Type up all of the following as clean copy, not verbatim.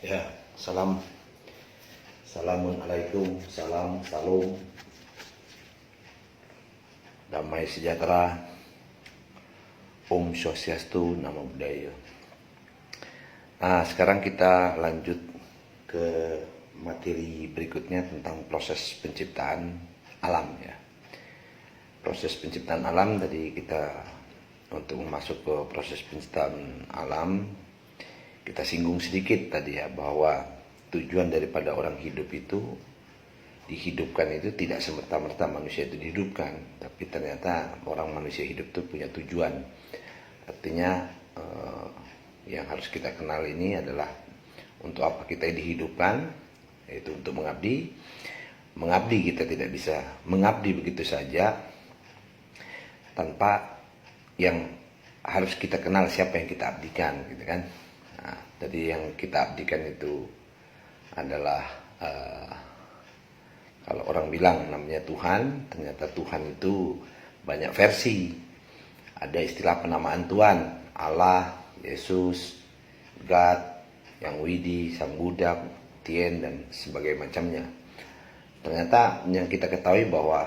Ya, Assalamualaikum, salam, damai sejahtera, Om Swastiastu, Namo Buddhaya. Nah, sekarang kita lanjut ke materi berikutnya tentang proses penciptaan alam ya. Proses penciptaan alam tadi untuk masuk ke proses penciptaan alam, kita singgung sedikit tadi ya, bahwa tujuan daripada orang hidup itu dihidupkan itu tidak semerta-merta manusia itu dihidupkan, tapi ternyata orang manusia hidup itu punya tujuan. Artinya yang harus kita kenal ini adalah untuk apa kita dihidupkan, yaitu untuk mengabdi. Mengabdi, kita tidak bisa mengabdi begitu saja tanpa yang harus kita kenal siapa yang kita abdikan, gitu kan. Nah, jadi yang kita abdikan itu adalah kalau orang bilang namanya Tuhan, ternyata Tuhan itu banyak versi. Ada istilah penamaan Tuhan, Allah, Yesus, God, Yang Widi, Sang Buddha, Tien, dan sebagainya macamnya. Ternyata yang kita ketahui bahwa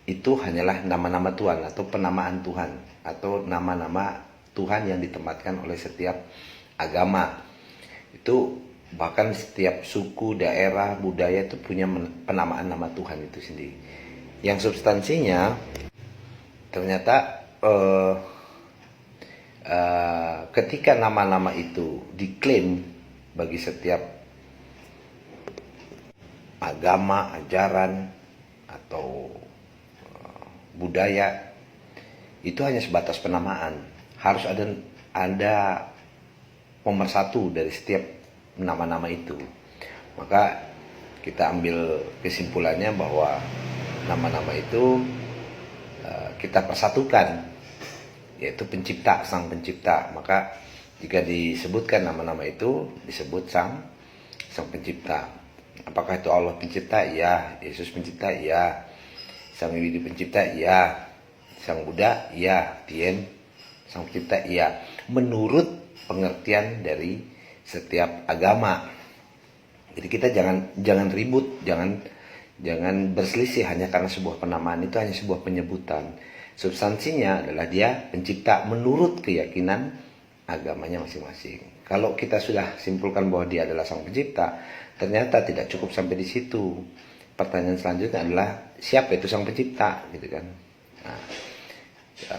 itu hanyalah nama-nama Tuhan atau penamaan Tuhan atau nama-nama Tuhan yang ditempatkan oleh setiap agama. Itu bahkan setiap suku, daerah, budaya itu punya penamaan nama Tuhan itu sendiri. Yang substansinya ternyata ketika nama-nama itu diklaim bagi setiap agama, ajaran, atau budaya, itu hanya sebatas penamaan. Harus ada pemersatu dari setiap nama-nama itu. Maka kita ambil kesimpulannya bahwa nama-nama itu kita persatukan, yaitu pencipta, sang pencipta. Maka jika disebutkan nama-nama itu disebut sang pencipta. Apakah itu Allah pencipta? Iya. Yesus pencipta? Iya. Sang Widi pencipta? Iya. Sang Buddha? Iya. Tien, sang pencipta? Iya. Menurut pengertian dari setiap agama. Jadi kita jangan ribut, jangan berselisih hanya karena sebuah penamaan. Itu hanya sebuah penyebutan. Substansinya adalah dia pencipta menurut keyakinan agamanya masing-masing. Kalau kita sudah simpulkan bahwa dia adalah sang pencipta, ternyata tidak cukup sampai di situ. Pertanyaan selanjutnya adalah siapa itu sang pencipta, gitu kan? Nah,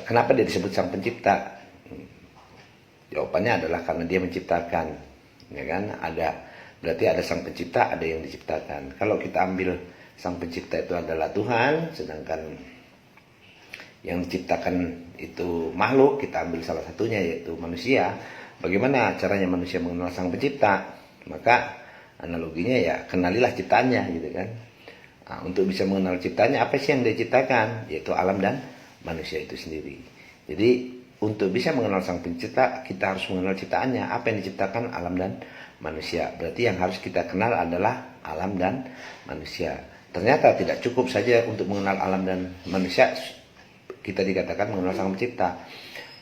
kenapa dia disebut sang pencipta? Jawabannya adalah karena dia menciptakan, ya kan? Berarti ada sang pencipta, ada yang diciptakan. Kalau kita ambil sang pencipta itu adalah Tuhan, sedangkan yang diciptakan itu makhluk, kita ambil salah satunya yaitu manusia. Bagaimana caranya manusia mengenal sang pencipta? Maka analoginya ya kenalilah ciptaannya, gitu kan. Nah, untuk bisa mengenal ciptaannya, apa sih yang dia ciptakan? Yaitu alam dan manusia itu sendiri. Jadi untuk bisa mengenal sang pencipta, kita harus mengenal ciptaannya. Apa yang diciptakan? Alam dan manusia. Berarti yang harus kita kenal adalah alam dan manusia. Ternyata tidak cukup saja untuk mengenal alam dan manusia kita dikatakan mengenal sang pencipta.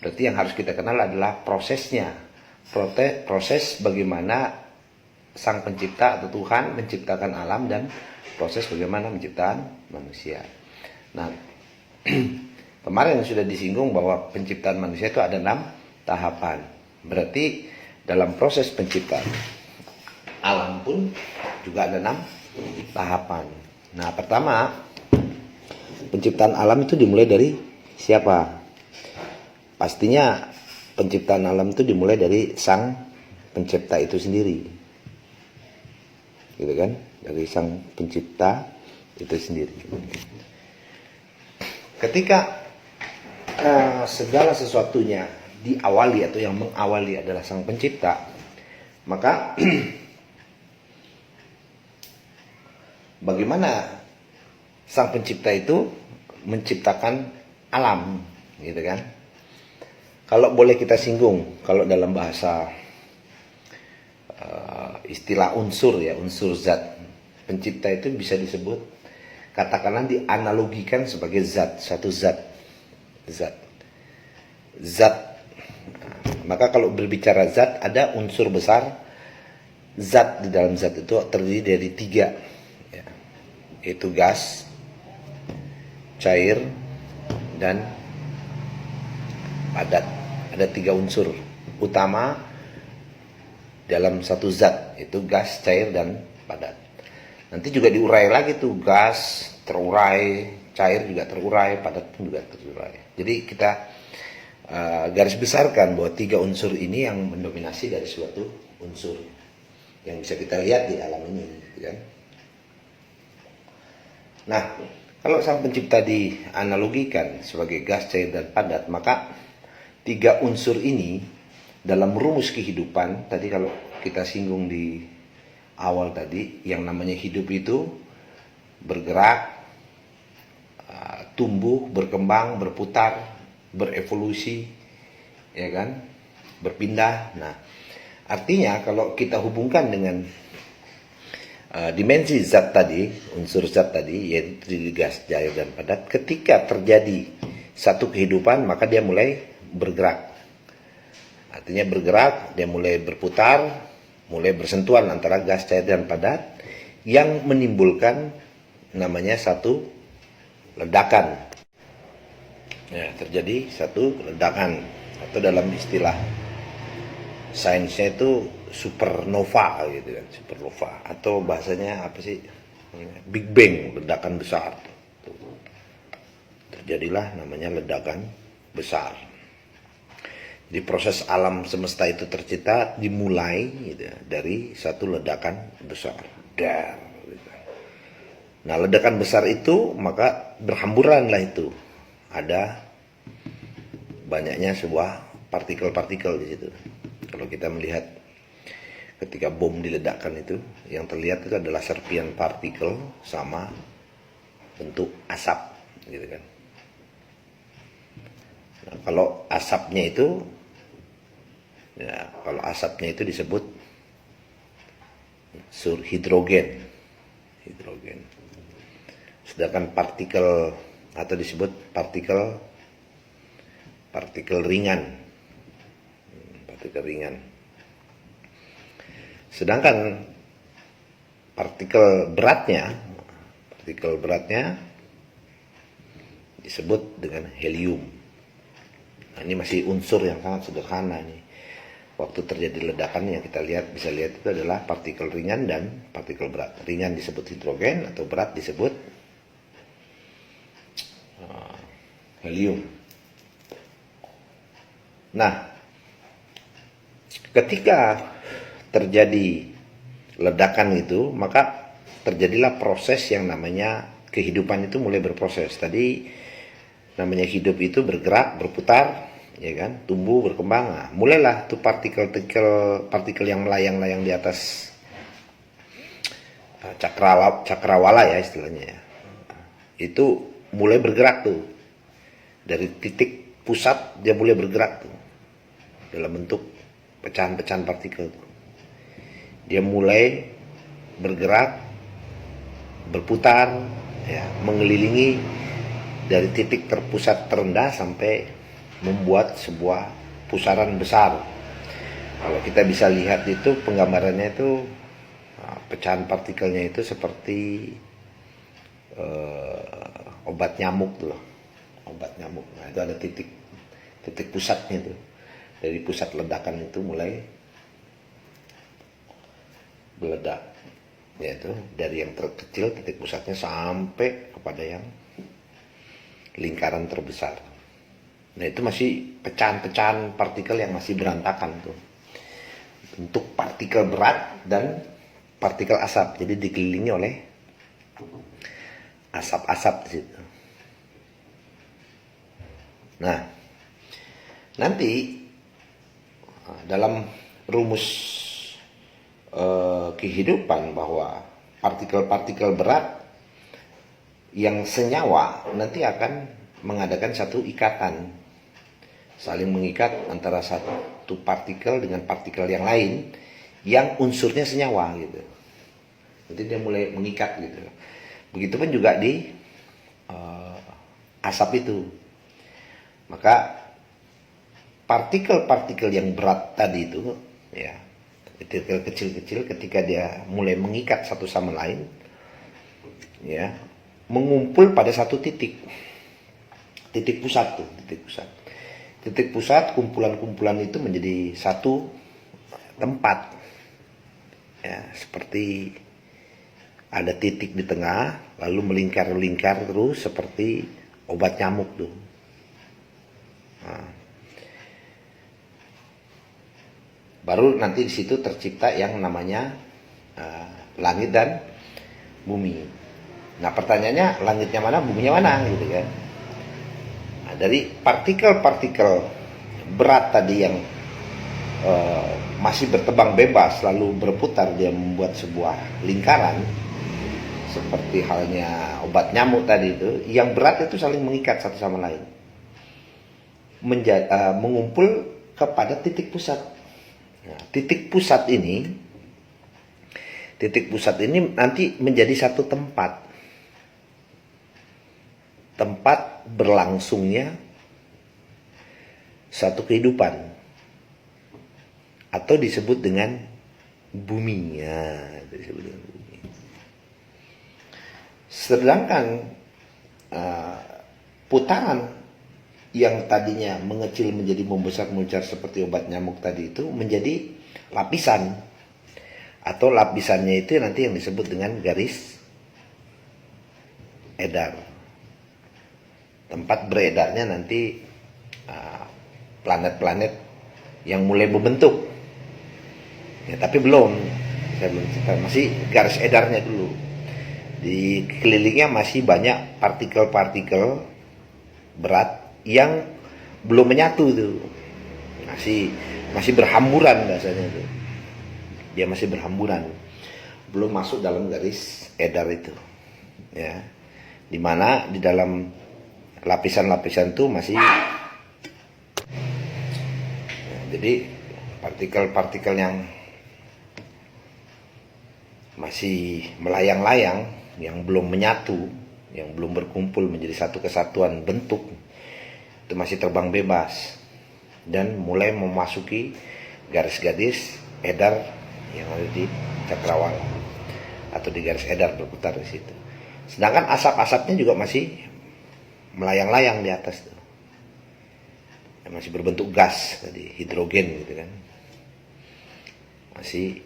Berarti yang harus kita kenal adalah prosesnya. Proses bagaimana sang pencipta atau Tuhan menciptakan alam dan proses bagaimana menciptakan manusia. Nah, kemarin sudah disinggung bahwa penciptaan manusia itu ada 6 tahapan. Berarti dalam proses penciptaan alam pun juga ada 6 tahapan. Nah, pertama, penciptaan alam itu dimulai dari siapa? Pastinya penciptaan alam itu dimulai dari sang pencipta itu sendiri, gitu kan? Dari sang pencipta itu sendiri. Ketika segala sesuatunya diawali atau yang mengawali adalah sang pencipta, maka bagaimana sang pencipta itu menciptakan alam, gitu kan? Kalau boleh kita singgung, kalau dalam bahasa istilah unsur ya, unsur zat, pencipta itu bisa disebut, katakanlah dianalogikan sebagai zat, satu zat. Maka kalau berbicara zat, ada unsur besar zat. Di dalam zat itu terdiri dari 3, ya, yaitu gas, cair, dan padat. Ada 3 unsur utama dalam satu zat, itu gas, cair, dan padat. Nanti juga diurai lagi tuh, gas terurai, cair juga terurai, padat pun juga terurai. Jadi kita garis besarkan bahwa 3 unsur ini yang mendominasi dari suatu unsur yang bisa kita lihat di alam ini, gitu kan? Nah, kalau sang pencipta dianalogikan sebagai gas, cair, dan padat, maka 3 unsur ini dalam rumus kehidupan, tadi kalau kita singgung di awal tadi, yang namanya hidup itu bergerak, tumbuh, berkembang, berputar, berevolusi, ya kan, berpindah. Nah, artinya kalau kita hubungkan dengan dimensi zat tadi, unsur zat tadi, yaitu gas, cair, dan padat, ketika terjadi satu kehidupan, maka dia mulai bergerak. Artinya bergerak, dia mulai berputar, mulai bersentuhan antara gas, cair, dan padat, yang menimbulkan namanya satu ledakan. Ya, terjadi satu ledakan, atau dalam istilah sainsnya itu supernova gitu kan, supernova, atau bahasanya apa sih, Big Bang, ledakan besar. Terjadilah namanya ledakan besar. Di proses alam semesta itu tercipta dimulai gitu, dari satu ledakan besar. Gitu. Nah, ledakan besar itu maka berhamburanlah itu. Ada banyaknya sebuah partikel-partikel di situ. Kalau kita melihat ketika bom diledakkan itu, yang terlihat itu adalah serpian partikel sama bentuk asap, gitu kan. Nah, kalau asapnya itu disebut hidrogen. Sedangkan partikel atau disebut partikel ringan. Sedangkan partikel beratnya disebut dengan helium. Nah, ini masih unsur yang sangat sederhana nih. Waktu terjadi ledakan yang kita bisa lihat itu adalah partikel ringan dan partikel berat. Ringan disebut hidrogen, atau berat disebut helium. Nah, ketika terjadi ledakan itu, maka terjadilah proses yang namanya kehidupan itu mulai berproses. Tadi namanya hidup itu bergerak, berputar, ya kan, tumbuh, berkembang. Nah, mulailah tuh partikel yang melayang-layang di atas cakrawala ya istilahnya ya. Itu mulai bergerak tuh. Dari titik pusat dia mulai bergerak tuh, dalam bentuk pecahan-pecahan partikel tuh. Dia mulai bergerak, berputar, ya, mengelilingi dari titik terpusat terendah sampai membuat sebuah pusaran besar. Kalau kita bisa lihat itu penggambarannya itu, pecahan partikelnya itu seperti obat nyamuk tuh loh. Obat nyamuk. Nah, itu ada titik pusatnya itu. Dari pusat ledakan itu mulai meledak. Yaitu dari yang terkecil titik pusatnya sampai kepada yang lingkaran terbesar. Nah, itu masih pecahan-pecahan partikel yang masih berantakan tuh. Bentuk partikel berat dan partikel asap. Jadi dikelilingi oleh asap-asap di situ. Nah, nanti dalam rumus kehidupan bahwa partikel-partikel berat yang senyawa nanti akan mengadakan satu ikatan, saling mengikat antara satu partikel dengan partikel yang lain yang unsurnya senyawa gitu. Nanti dia mulai mengikat gitu. Begitupun juga di asap itu. Maka partikel-partikel yang berat tadi itu, ya, partikel kecil-kecil ketika dia mulai mengikat satu sama lain, ya, mengumpul pada satu titik pusat tuh, titik pusat kumpulan-kumpulan itu menjadi satu tempat, ya, seperti ada titik di tengah lalu melingkar-lingkar terus seperti obat nyamuk tuh. Nah, baru nanti di situ tercipta yang namanya langit dan bumi. Nah, pertanyaannya langitnya mana, buminya mana, gitu kan? Nah, dari partikel-partikel berat tadi yang masih bertebang bebas lalu berputar, dia membuat sebuah lingkaran seperti halnya obat nyamuk tadi itu. Yang berat itu saling mengikat satu sama lain, mengumpul kepada titik pusat. Nah, titik pusat ini nanti menjadi satu tempat berlangsungnya satu kehidupan, atau disebut dengan bumi. Ya, disebut dengan bumi. Sedangkan putaran yang tadinya mengecil menjadi membesar seperti obat nyamuk tadi itu menjadi lapisan, atau lapisannya itu nanti yang disebut dengan garis edar. Tempat beredarnya nanti planet-planet yang mulai membentuk, ya, tapi saya belum cerita, masih garis edarnya dulu. Di kelilingnya masih banyak partikel-partikel berat yang belum menyatu tuh, masih berhamburan bahasanya tuh. Dia masih berhamburan, belum masuk dalam garis edar itu, ya, dimana di dalam lapisan-lapisan itu masih, ya, jadi partikel-partikel yang masih melayang-layang, yang belum menyatu, yang belum berkumpul menjadi satu kesatuan bentuk, itu masih terbang bebas dan mulai memasuki garis-garis edar yang ada di cakrawala atau di garis edar berputar di situ. Sedangkan asap-asapnya juga masih melayang-layang di atas tuh. Masih berbentuk gas tadi, hidrogen gitu kan. Masih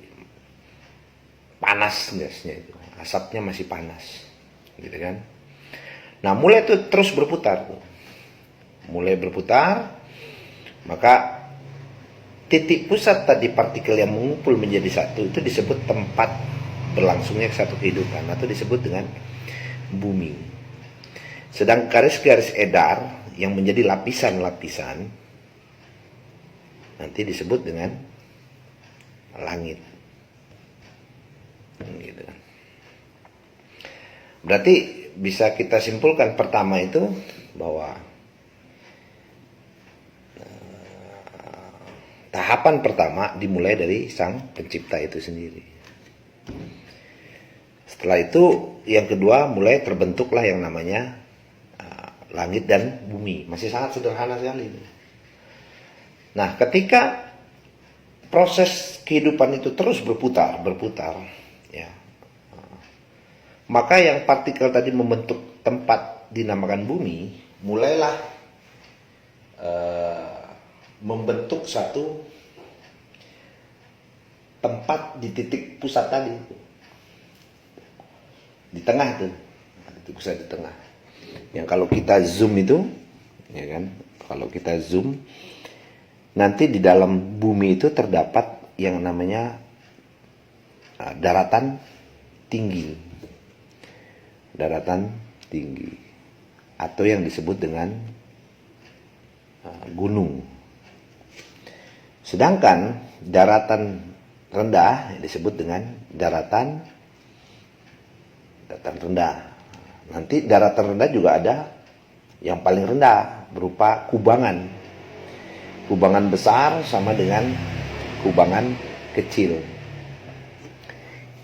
panas gasnya itu, asapnya masih panas gitu kan. Nah, mulai itu terus berputar tuh. Mulai berputar, maka titik pusat tadi partikel yang mengumpul menjadi satu itu disebut tempat berlangsungnya satu kehidupan, atau disebut dengan bumi. Sedang garis-garis edar yang menjadi lapisan-lapisan nanti disebut dengan langit. Gitu. Berarti bisa kita simpulkan pertama itu bahwa tahapan pertama dimulai dari sang pencipta itu sendiri. Setelah itu yang kedua mulai terbentuklah yang namanya langit dan bumi. Masih sangat sederhana sekali. Nah, ketika proses kehidupan itu terus berputar, ya, maka yang partikel tadi membentuk tempat dinamakan bumi, mulailah membentuk satu tempat di titik pusat tadi, di tengah itu, titik pusat di tengah. Yang kalau kita zoom itu, ya kan, kalau kita zoom, nanti di dalam bumi itu terdapat yang namanya daratan tinggi, atau yang disebut dengan gunung. Sedangkan daratan rendah disebut dengan daratan rendah. Nanti daratan rendah juga ada yang paling rendah berupa kubangan. Kubangan besar sama dengan kubangan kecil.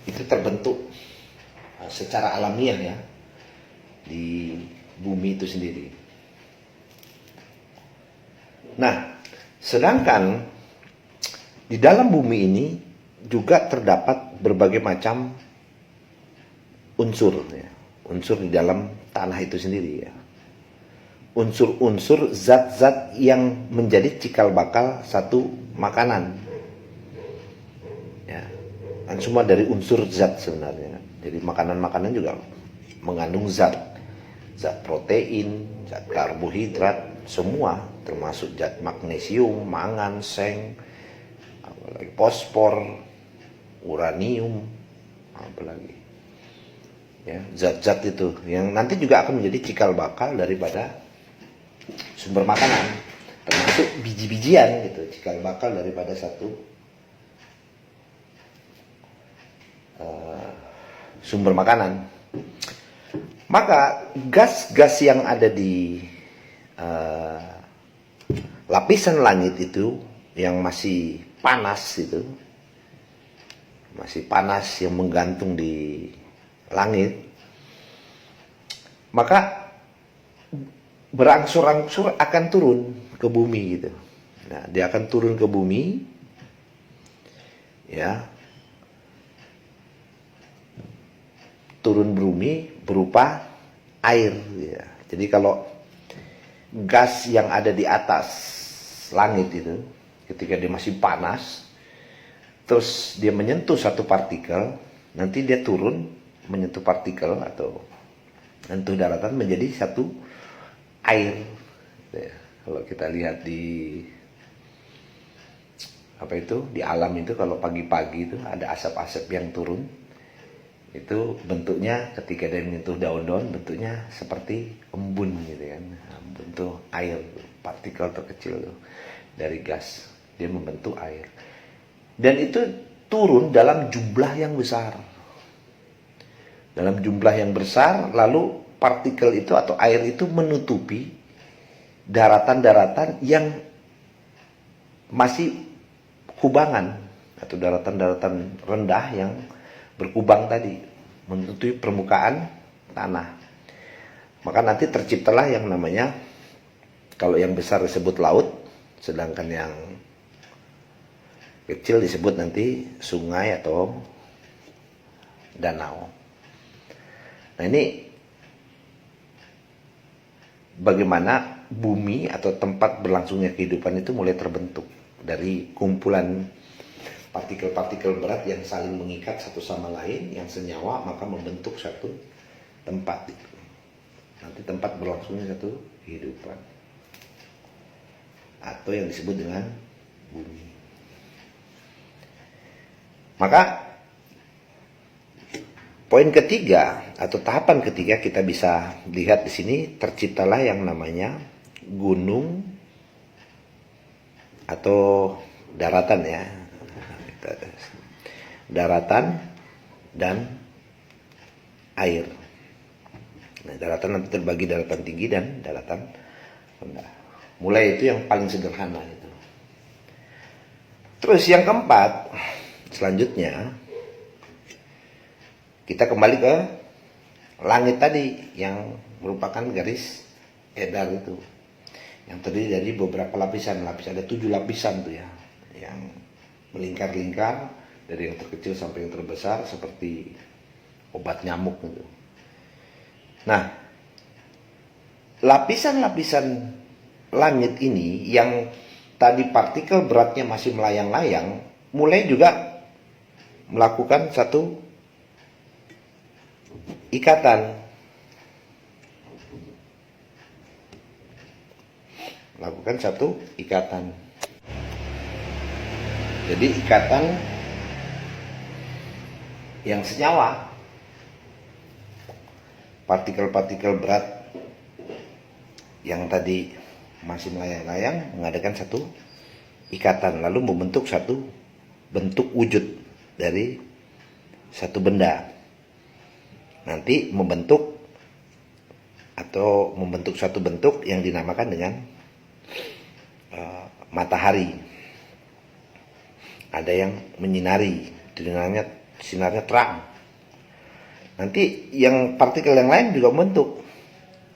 Itu terbentuk secara alamiah ya di bumi itu sendiri. Nah, Sedangkan di dalam bumi ini juga terdapat berbagai macam unsur, ya. Unsur di dalam tanah itu sendiri, ya. Unsur-unsur zat-zat yang menjadi cikal bakal satu makanan, ya. Kan semua dari unsur zat sebenarnya. Jadi makanan-makanan juga mengandung zat protein, zat karbohidrat, semua termasuk zat magnesium, mangan, seng, apalagi fosfor, uranium, apalagi, ya, zat-zat itu yang nanti juga akan menjadi cikal bakal daripada sumber makanan, termasuk biji-bijian gitu, cikal bakal daripada satu sumber makanan. Maka gas-gas yang ada di lapisan langit itu yang masih panas itu, masih panas yang menggantung di langit, maka berangsur-angsur akan turun ke bumi gitu. Nah, dia akan turun ke bumi, ya, turun bumi berupa air, ya. Jadi kalau gas yang ada di atas langit itu ketika dia masih panas, terus dia menyentuh satu partikel, nanti dia turun menyentuh partikel atau menyentuh daratan menjadi satu air, ya. Kalau kita lihat di apa itu di alam itu, kalau pagi-pagi itu ada asap-asap yang turun, itu bentuknya ketika dia menyentuh daun-daun bentuknya seperti embun gitu kan, bentuk air, partikel terkecil tuh dari gas, dia membentuk air, dan itu turun dalam jumlah yang besar, lalu partikel itu atau air itu menutupi daratan-daratan yang masih kubangan atau daratan-daratan rendah yang berkubang tadi, menutupi permukaan tanah. Maka nanti terciptalah yang namanya, kalau yang besar disebut laut, sedangkan yang kecil disebut nanti sungai atau danau. Nah, ini bagaimana bumi atau tempat berlangsungnya kehidupan itu mulai terbentuk dari kumpulan partikel-partikel berat yang saling mengikat satu sama lain, yang senyawa, maka membentuk satu tempat. Nanti tempat berlangsungnya satu kehidupan, atau yang disebut dengan bumi. Maka poin ketiga atau tahapan ketiga kita bisa lihat di sini, terciptalah yang namanya gunung atau daratan, ya. Daratan dan air. Nah, daratan nanti terbagi daratan tinggi dan daratan rendah. Mulai itu yang paling sederhana itu. Terus yang keempat, selanjutnya kita kembali ke langit tadi yang merupakan garis edar itu, yang terdiri dari beberapa lapisan. Ada 7 lapisan tuh, ya, yang melingkar-lingkar dari yang terkecil sampai yang terbesar seperti obat nyamuk gitu. Nah, lapisan-lapisan langit ini yang tadi partikel beratnya masih melayang-layang, mulai juga melakukan satu ikatan. Jadi ikatan yang senyawa, partikel-partikel berat yang tadi masih melayang-layang mengadakan satu ikatan, lalu membentuk satu bentuk wujud dari satu benda. Nanti membentuk satu bentuk yang dinamakan dengan matahari. Ada yang menyinari, sinarnya terang. Nanti yang partikel yang lain juga membentuk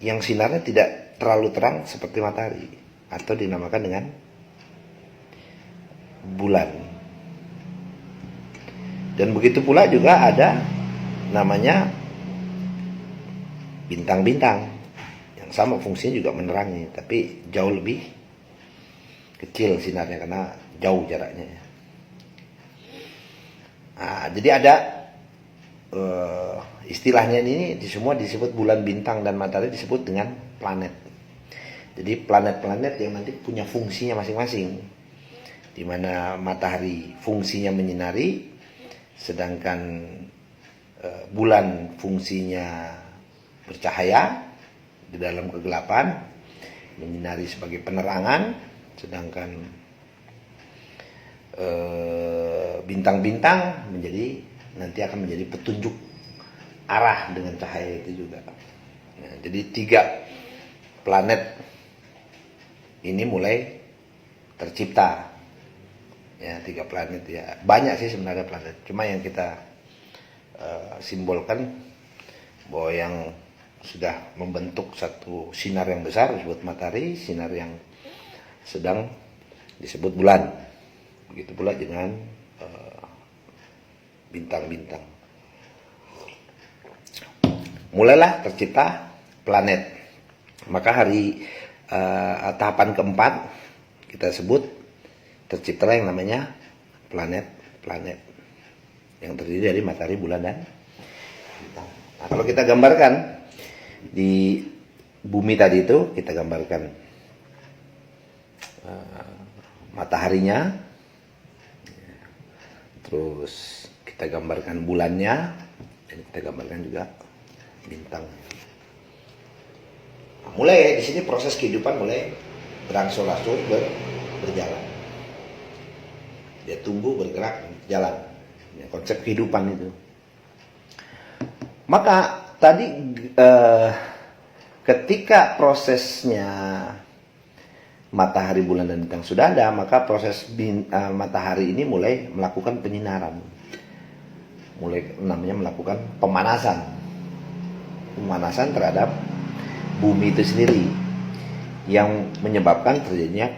yang sinarnya tidak terlalu terang seperti matahari, atau dinamakan dengan bulan. Dan begitu pula juga ada namanya bintang-bintang yang sama fungsinya juga menerangi, tapi jauh lebih kecil sinarnya karena jauh jaraknya. Nah, jadi ada istilahnya ini semua disebut bulan, bintang, dan matahari disebut dengan planet. Jadi planet-planet yang nanti punya fungsinya masing-masing, di mana matahari fungsinya menyinari, sedangkan bulan fungsinya bercahaya di dalam kegelapan, menyinari sebagai penerangan, sedangkan bintang-bintang nanti akan menjadi petunjuk arah dengan cahaya itu juga. Nah, jadi 3 planet ini mulai tercipta. Ya, 3 planet ya. Banyak sih sebenarnya planet. Cuma yang kita simbolkan bahwa yang sudah membentuk satu sinar yang besar disebut matahari, sinar yang sedang disebut bulan. Begitu pula dengan bintang-bintang. Mulailah tercipta planet. Maka tahapan keempat kita sebut tercipta yang namanya planet-planet yang terdiri dari matahari, bulan, dan bintang. Nah, kalau kita gambarkan di bumi tadi itu, kita gambarkan mataharinya, terus kita gambarkan bulannya, dan kita gambarkan juga bintang. Nah, mulai di sini proses kehidupan mulai berangsur-angsur berjalan. Dia tumbuh, bergerak, jalan. Ya, konsep kehidupan itu. Maka tadi ketika prosesnya matahari, bulan, dan bintang sudah ada, maka proses matahari ini mulai melakukan penyinaran. Mulai namanya melakukan pemanasan terhadap bumi itu sendiri, yang menyebabkan terjadinya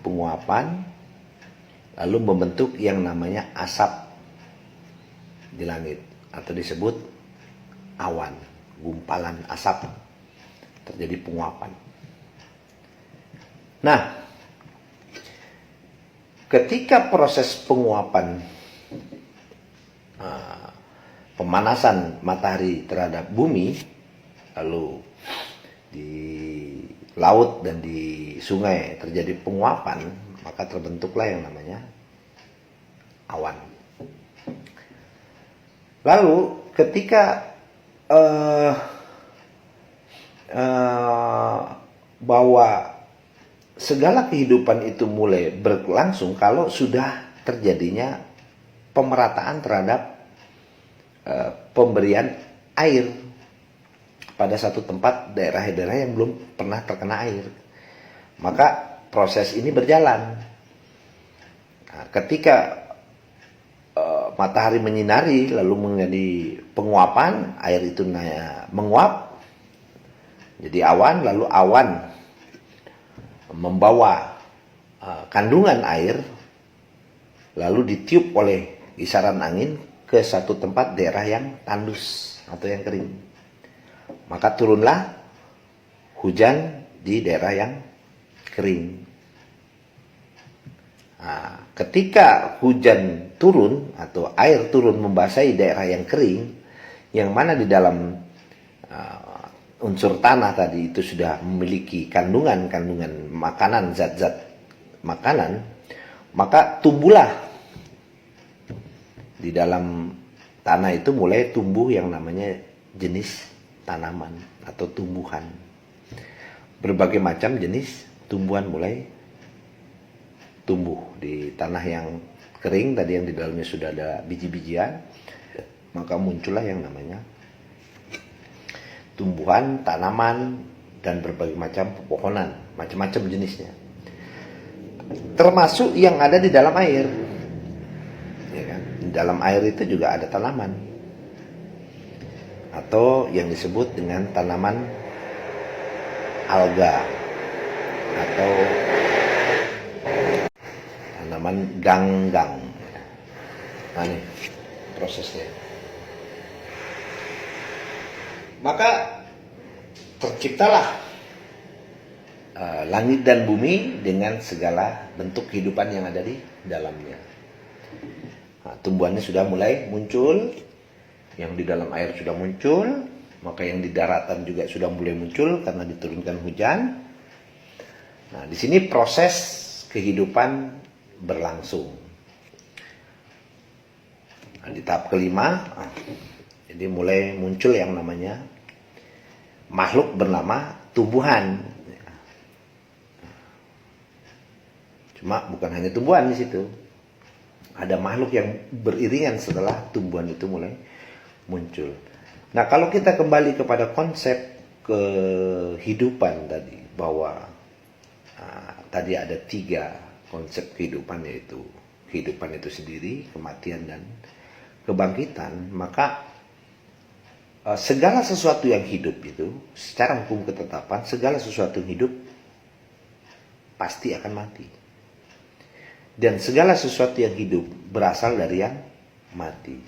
penguapan, lalu membentuk yang namanya asap di langit, atau disebut awan, gumpalan asap, terjadi penguapan. Nah, ketika proses penguapan, pemanasan matahari terhadap bumi, lalu di laut dan di sungai terjadi penguapan, maka terbentuklah yang namanya awan. Lalu ketika bahwa segala kehidupan itu mulai berlangsung kalau sudah terjadinya pemerataan terhadap pemberian air pada satu tempat, daerah-daerah yang belum pernah terkena air. Maka proses ini berjalan. Nah, ketika matahari menyinari lalu menjadi penguapan, air itu menguap jadi awan, lalu awan membawa kandungan air lalu ditiup oleh gisaran angin ke satu tempat daerah yang tandus atau yang kering. Maka turunlah hujan di daerah yang kering. Nah, ketika hujan turun atau air turun membasahi daerah yang kering, yang mana di dalam unsur tanah tadi itu sudah memiliki kandungan makanan, zat-zat makanan, maka tumbuhlah di dalam tanah itu mulai tumbuh yang namanya jenis tanaman atau tumbuhan. Berbagai macam jenis tumbuhan mulai tumbuh di tanah yang kering tadi, yang di dalamnya sudah ada biji-bijian, maka muncullah yang namanya tumbuhan, tanaman, dan berbagai macam pepohonan, macam-macam jenisnya. Termasuk yang ada di dalam air. Ya kan? Di dalam air itu juga ada tanaman. Atau yang disebut dengan tanaman alga. Atau namanya ganggang. Nah ini prosesnya. Maka terciptalah langit dan bumi dengan segala bentuk kehidupan yang ada di dalamnya. Nah, tumbuhannya sudah mulai muncul, yang di dalam air sudah muncul, maka yang di daratan juga sudah mulai muncul karena diturunkan hujan. Nah, di sini proses kehidupan berlangsung. Nah, di tahap kelima, jadi mulai muncul yang namanya makhluk bernama tumbuhan. Cuma bukan hanya tumbuhan di situ. Ada makhluk yang beriringan setelah tumbuhan itu mulai muncul. Nah, kalau kita kembali kepada konsep kehidupan tadi, bahwa tadi ada 3 konsep kehidupan, yaitu kehidupan itu sendiri, kematian, dan kebangkitan, maka segala sesuatu yang hidup itu, secara hukum ketetapan, segala sesuatu yang hidup pasti akan mati. Dan segala sesuatu yang hidup berasal dari yang mati.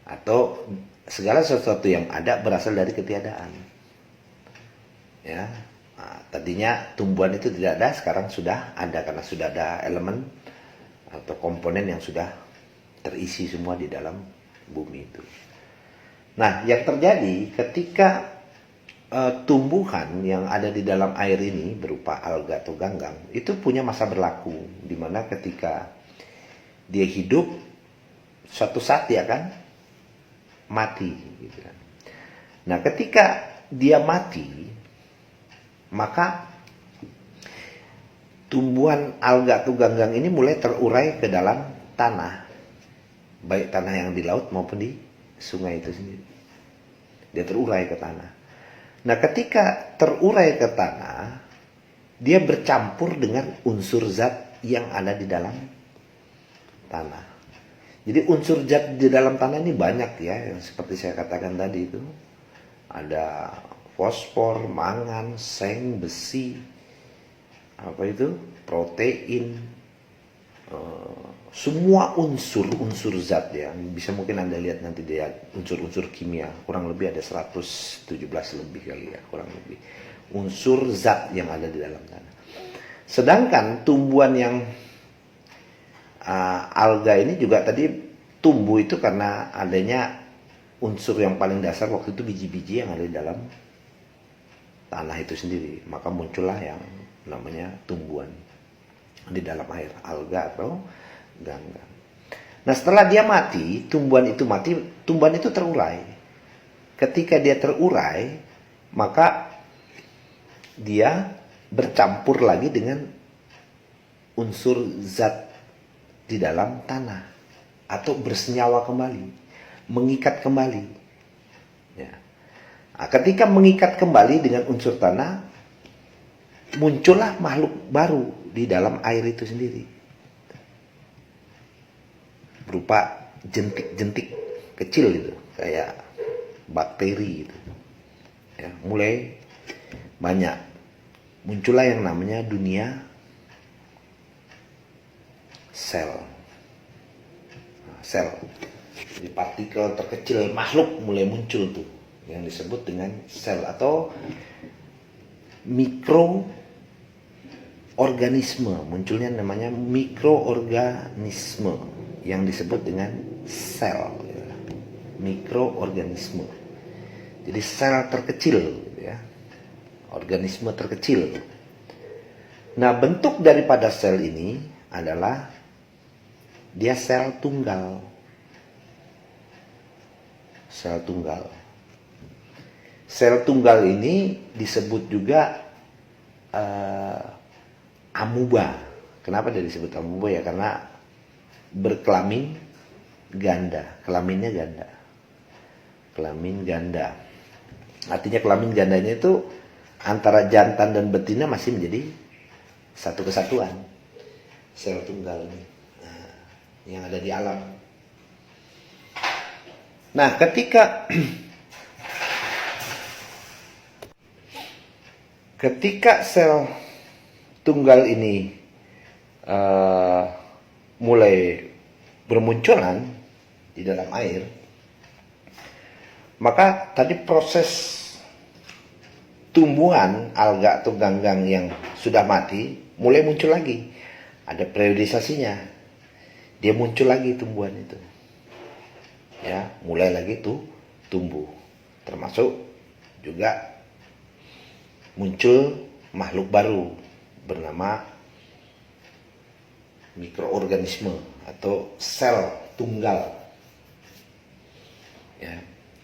Atau segala sesuatu yang ada berasal dari ketiadaan. Ya, tadinya tumbuhan itu tidak ada, sekarang sudah ada karena sudah ada elemen atau komponen yang sudah terisi semua di dalam bumi itu. Nah, yang terjadi ketika tumbuhan yang ada di dalam air ini berupa alga atau ganggang itu punya masa berlaku, di mana ketika dia hidup suatu saat dia akan mati, gitu kan. Nah, ketika dia mati, maka tumbuhan alga atau ganggang ini mulai terurai ke dalam tanah, baik tanah yang di laut maupun di sungai itu sendiri. Dia terurai ke tanah. Nah, ketika terurai ke tanah, dia bercampur dengan unsur zat yang ada di dalam tanah. Jadi unsur zat di dalam tanah ini banyak ya, yang seperti saya katakan tadi itu. Ada fosfor, mangan, seng, besi, protein, semua unsur zat ya. Bisa mungkin Anda lihat nanti dia unsur-unsur kimia, kurang lebih ada 117 lebih kali ya, kurang lebih unsur zat yang ada di dalam tanah. Sedangkan tumbuhan yang alga ini juga tadi tumbuh itu karena adanya unsur yang paling dasar waktu itu biji-biji yang ada di dalam tanah itu sendiri. Maka muncullah yang namanya tumbuhan di dalam air, alga atau ganggang. Nah, setelah dia mati, tumbuhan itu terurai. Ketika dia terurai, maka dia bercampur lagi dengan unsur zat di dalam tanah, atau bersenyawa kembali, mengikat kembali. Ya. Nah, ketika mengikat kembali dengan unsur tanah, muncullah makhluk baru di dalam air itu sendiri, berupa jentik-jentik kecil gitu, kayak bakteri gitu. Ya, mulai banyak muncullah yang namanya dunia sel. Nah, sel, jadi partikel terkecil makhluk mulai muncul tuh, yang disebut dengan sel atau mikroorganisme. Munculnya namanya mikroorganisme yang disebut dengan sel, ya. Mikroorganisme. Jadi sel terkecil, ya. Organisme terkecil. Nah, bentuk daripada sel ini adalah dia sel tunggal. Sel tunggal. Sel tunggal ini disebut juga amuba. Kenapa dia disebut amuba ya? Karena berkelamin ganda, kelaminnya ganda. Kelamin ganda. Artinya kelamin gandanya itu antara jantan dan betina masih menjadi satu kesatuan. Sel tunggal ini, nah, yang ada di alam. Nah, ketika sel tunggal ini mulai bermunculan di dalam air, maka tadi proses tumbuhan alga atau ganggang yang sudah mati mulai muncul lagi. Ada periodisasinya. Dia muncul lagi tumbuhan itu. Ya, mulai lagi tuh tumbuh. Termasuk juga muncul makhluk baru bernama mikroorganisme atau sel tunggal. Ya,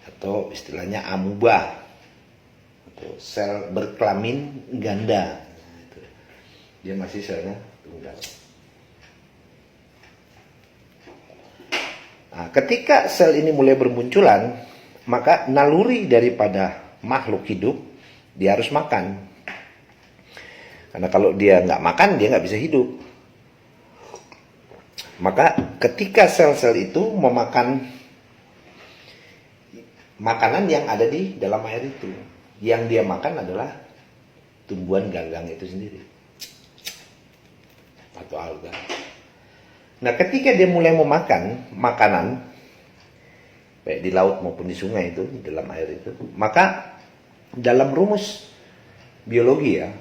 atau istilahnya amuba atau sel berkelamin ganda. Dia masih selnya tunggal. Nah, ketika sel ini mulai bermunculan, maka naluri daripada makhluk hidup dia harus makan. Karena kalau dia nggak makan, dia nggak bisa hidup. Maka ketika sel-sel itu memakan makanan yang ada di dalam air itu, yang dia makan adalah tumbuhan ganggang itu sendiri atau alga. Nah, ketika dia mulai memakan makanan baik di laut maupun di sungai itu, di dalam air itu, maka dalam rumus biologi ya,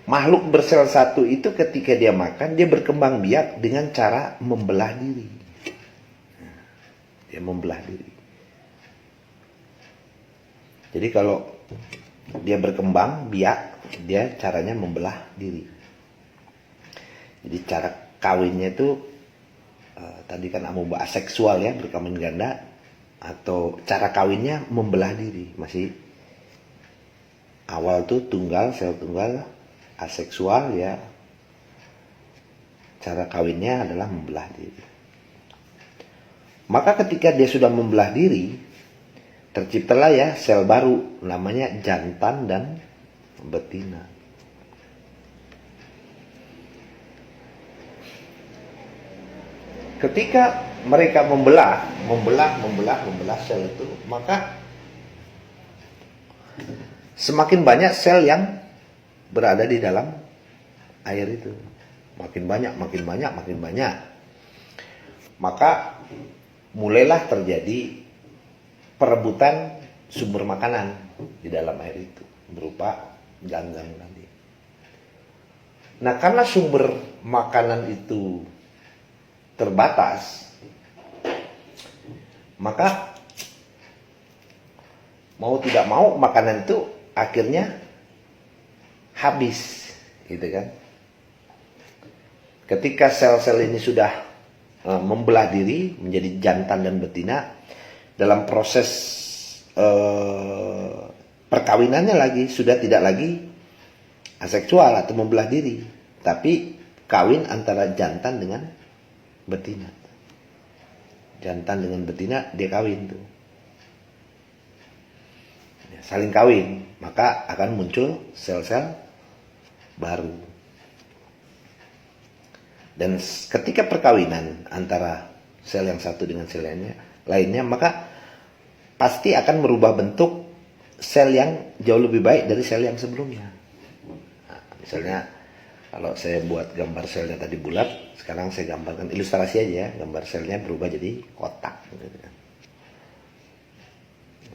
makhluk bersel satu itu ketika dia makan, dia berkembang biak dengan cara membelah diri. Dia membelah diri. Jadi kalau dia berkembang biak, dia caranya membelah diri. Jadi cara kawinnya itu tadi kan amuba aseksual ya, berkelamin ganda, atau cara kawinnya membelah diri. Masih awal tuh tunggal, sel tunggal, aseksual ya. Cara kawinnya adalah membelah diri. Maka ketika dia sudah membelah diri, terciptalah ya sel baru namanya jantan dan betina. Ketika mereka membelah sel itu, maka semakin banyak sel yang berada di dalam air itu. Makin banyak. Maka mulailah terjadi perebutan sumber makanan di dalam air itu berupa ganggang tadi. Nah, karena sumber makanan itu terbatas, maka mau tidak mau makanan itu akhirnya habis, gitu kan? Ketika sel-sel ini sudah membelah diri menjadi jantan dan betina, dalam proses perkawinannya lagi sudah tidak lagi aseksual atau membelah diri, tapi kawin antara jantan dengan betina. Jantan dengan betina dia kawin tuh. Saling kawin, maka akan muncul sel-sel baru. Dan ketika perkawinan antara sel yang satu dengan sel lainnya, maka pasti akan merubah bentuk sel yang jauh lebih baik dari sel yang sebelumnya. Nah, misalnya kalau saya buat gambar selnya tadi bulat, sekarang saya gambarkan ilustrasi aja ya, gambar selnya berubah jadi kotak.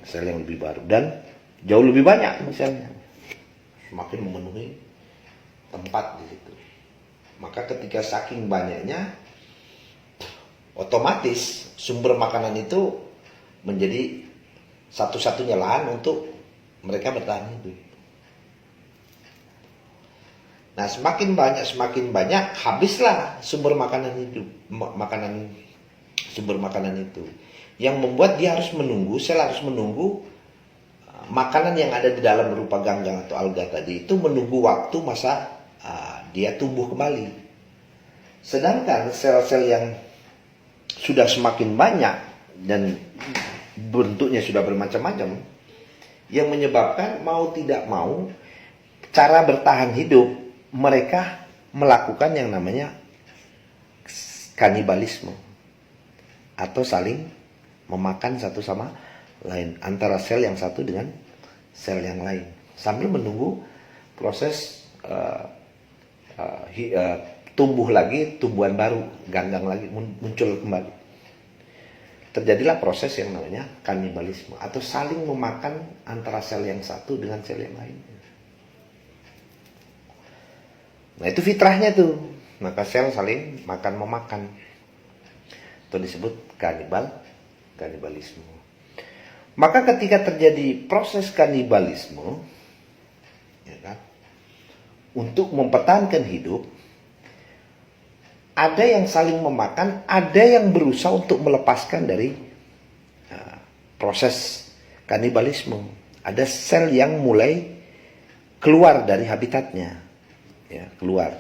Sel yang lebih baru dan jauh lebih banyak misalnya, semakin memenuhi tempat di situ. Maka ketika saking banyaknya, otomatis sumber makanan itu menjadi satu-satunya lahan untuk mereka bertahan hidup. Nah, semakin banyak, habislah sumber makanan hidup, sumber makanan itu. Yang membuat dia harus menunggu, sel harus menunggu makanan yang ada di dalam berupa ganggang atau alga tadi itu menunggu waktu masa dia tumbuh kembali. Sedangkan sel-sel yang sudah semakin banyak dan bentuknya sudah bermacam-macam, yang menyebabkan mau tidak mau cara bertahan hidup mereka melakukan yang namanya kanibalisme atau saling memakan satu sama lain antara sel yang satu dengan sel yang lain sambil menunggu proses tumbuh lagi, tumbuhan baru, ganggang lagi, muncul kembali. Terjadilah proses yang namanya kanibalisme atau saling memakan antara sel yang satu dengan sel yang lain. Nah itu fitrahnya tuh, maka sel saling makan memakan. Itu disebut kanibalisme. Maka ketika terjadi proses kanibalisme, ya kan, untuk mempertahankan hidup, ada yang saling memakan, ada yang berusaha untuk melepaskan dari proses kanibalisme. Ada sel yang mulai keluar dari habitatnya, ya, keluar,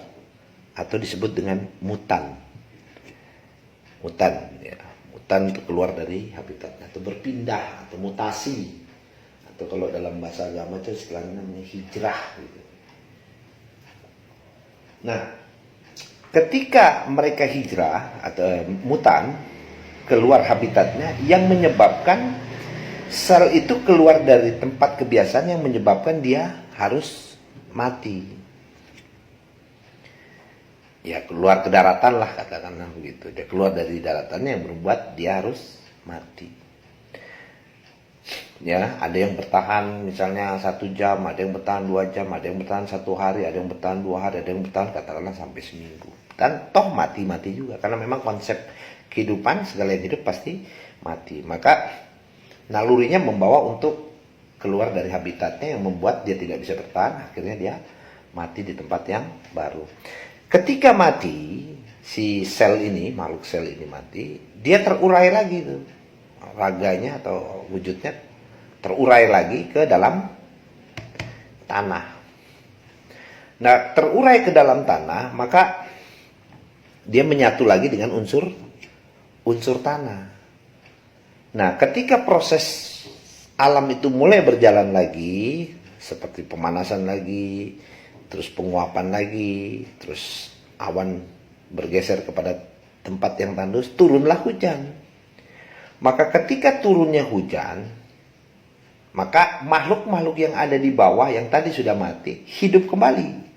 atau disebut dengan mutan. Mutan itu keluar dari habitatnya, atau berpindah, atau mutasi, atau kalau dalam bahasa agama itu istilahnya namanya hijrah, gitu. Nah, ketika mereka hijrah atau mutan keluar habitatnya, yang menyebabkan sel itu keluar dari tempat kebiasaan yang menyebabkan dia harus mati. Ya keluar ke daratan lah, katakanlah begitu. Dia keluar dari daratannya yang membuat dia harus mati. Ya, ada yang bertahan misalnya 1 jam, ada yang bertahan 2 jam, ada yang bertahan 1 hari, ada yang bertahan 2 hari, ada yang bertahan katakanlah sampai seminggu. Dan toh mati-mati juga, karena memang konsep kehidupan segala yang hidup pasti mati. Maka nalurinya membawa untuk keluar dari habitatnya yang membuat dia tidak bisa bertahan, akhirnya dia mati di tempat yang baru. Ketika mati, si sel ini, makhluk sel ini mati, dia terurai lagi tuh. Raganya atau wujudnya terurai lagi ke dalam tanah. Nah, terurai ke dalam tanah, maka dia menyatu lagi dengan unsur tanah. Nah, ketika proses alam itu mulai berjalan lagi, seperti pemanasan lagi, terus penguapan lagi, terus awan bergeser kepada tempat yang tandus, turunlah hujan. Maka ketika turunnya hujan, maka makhluk-makhluk yang ada di bawah yang tadi sudah mati, hidup kembali.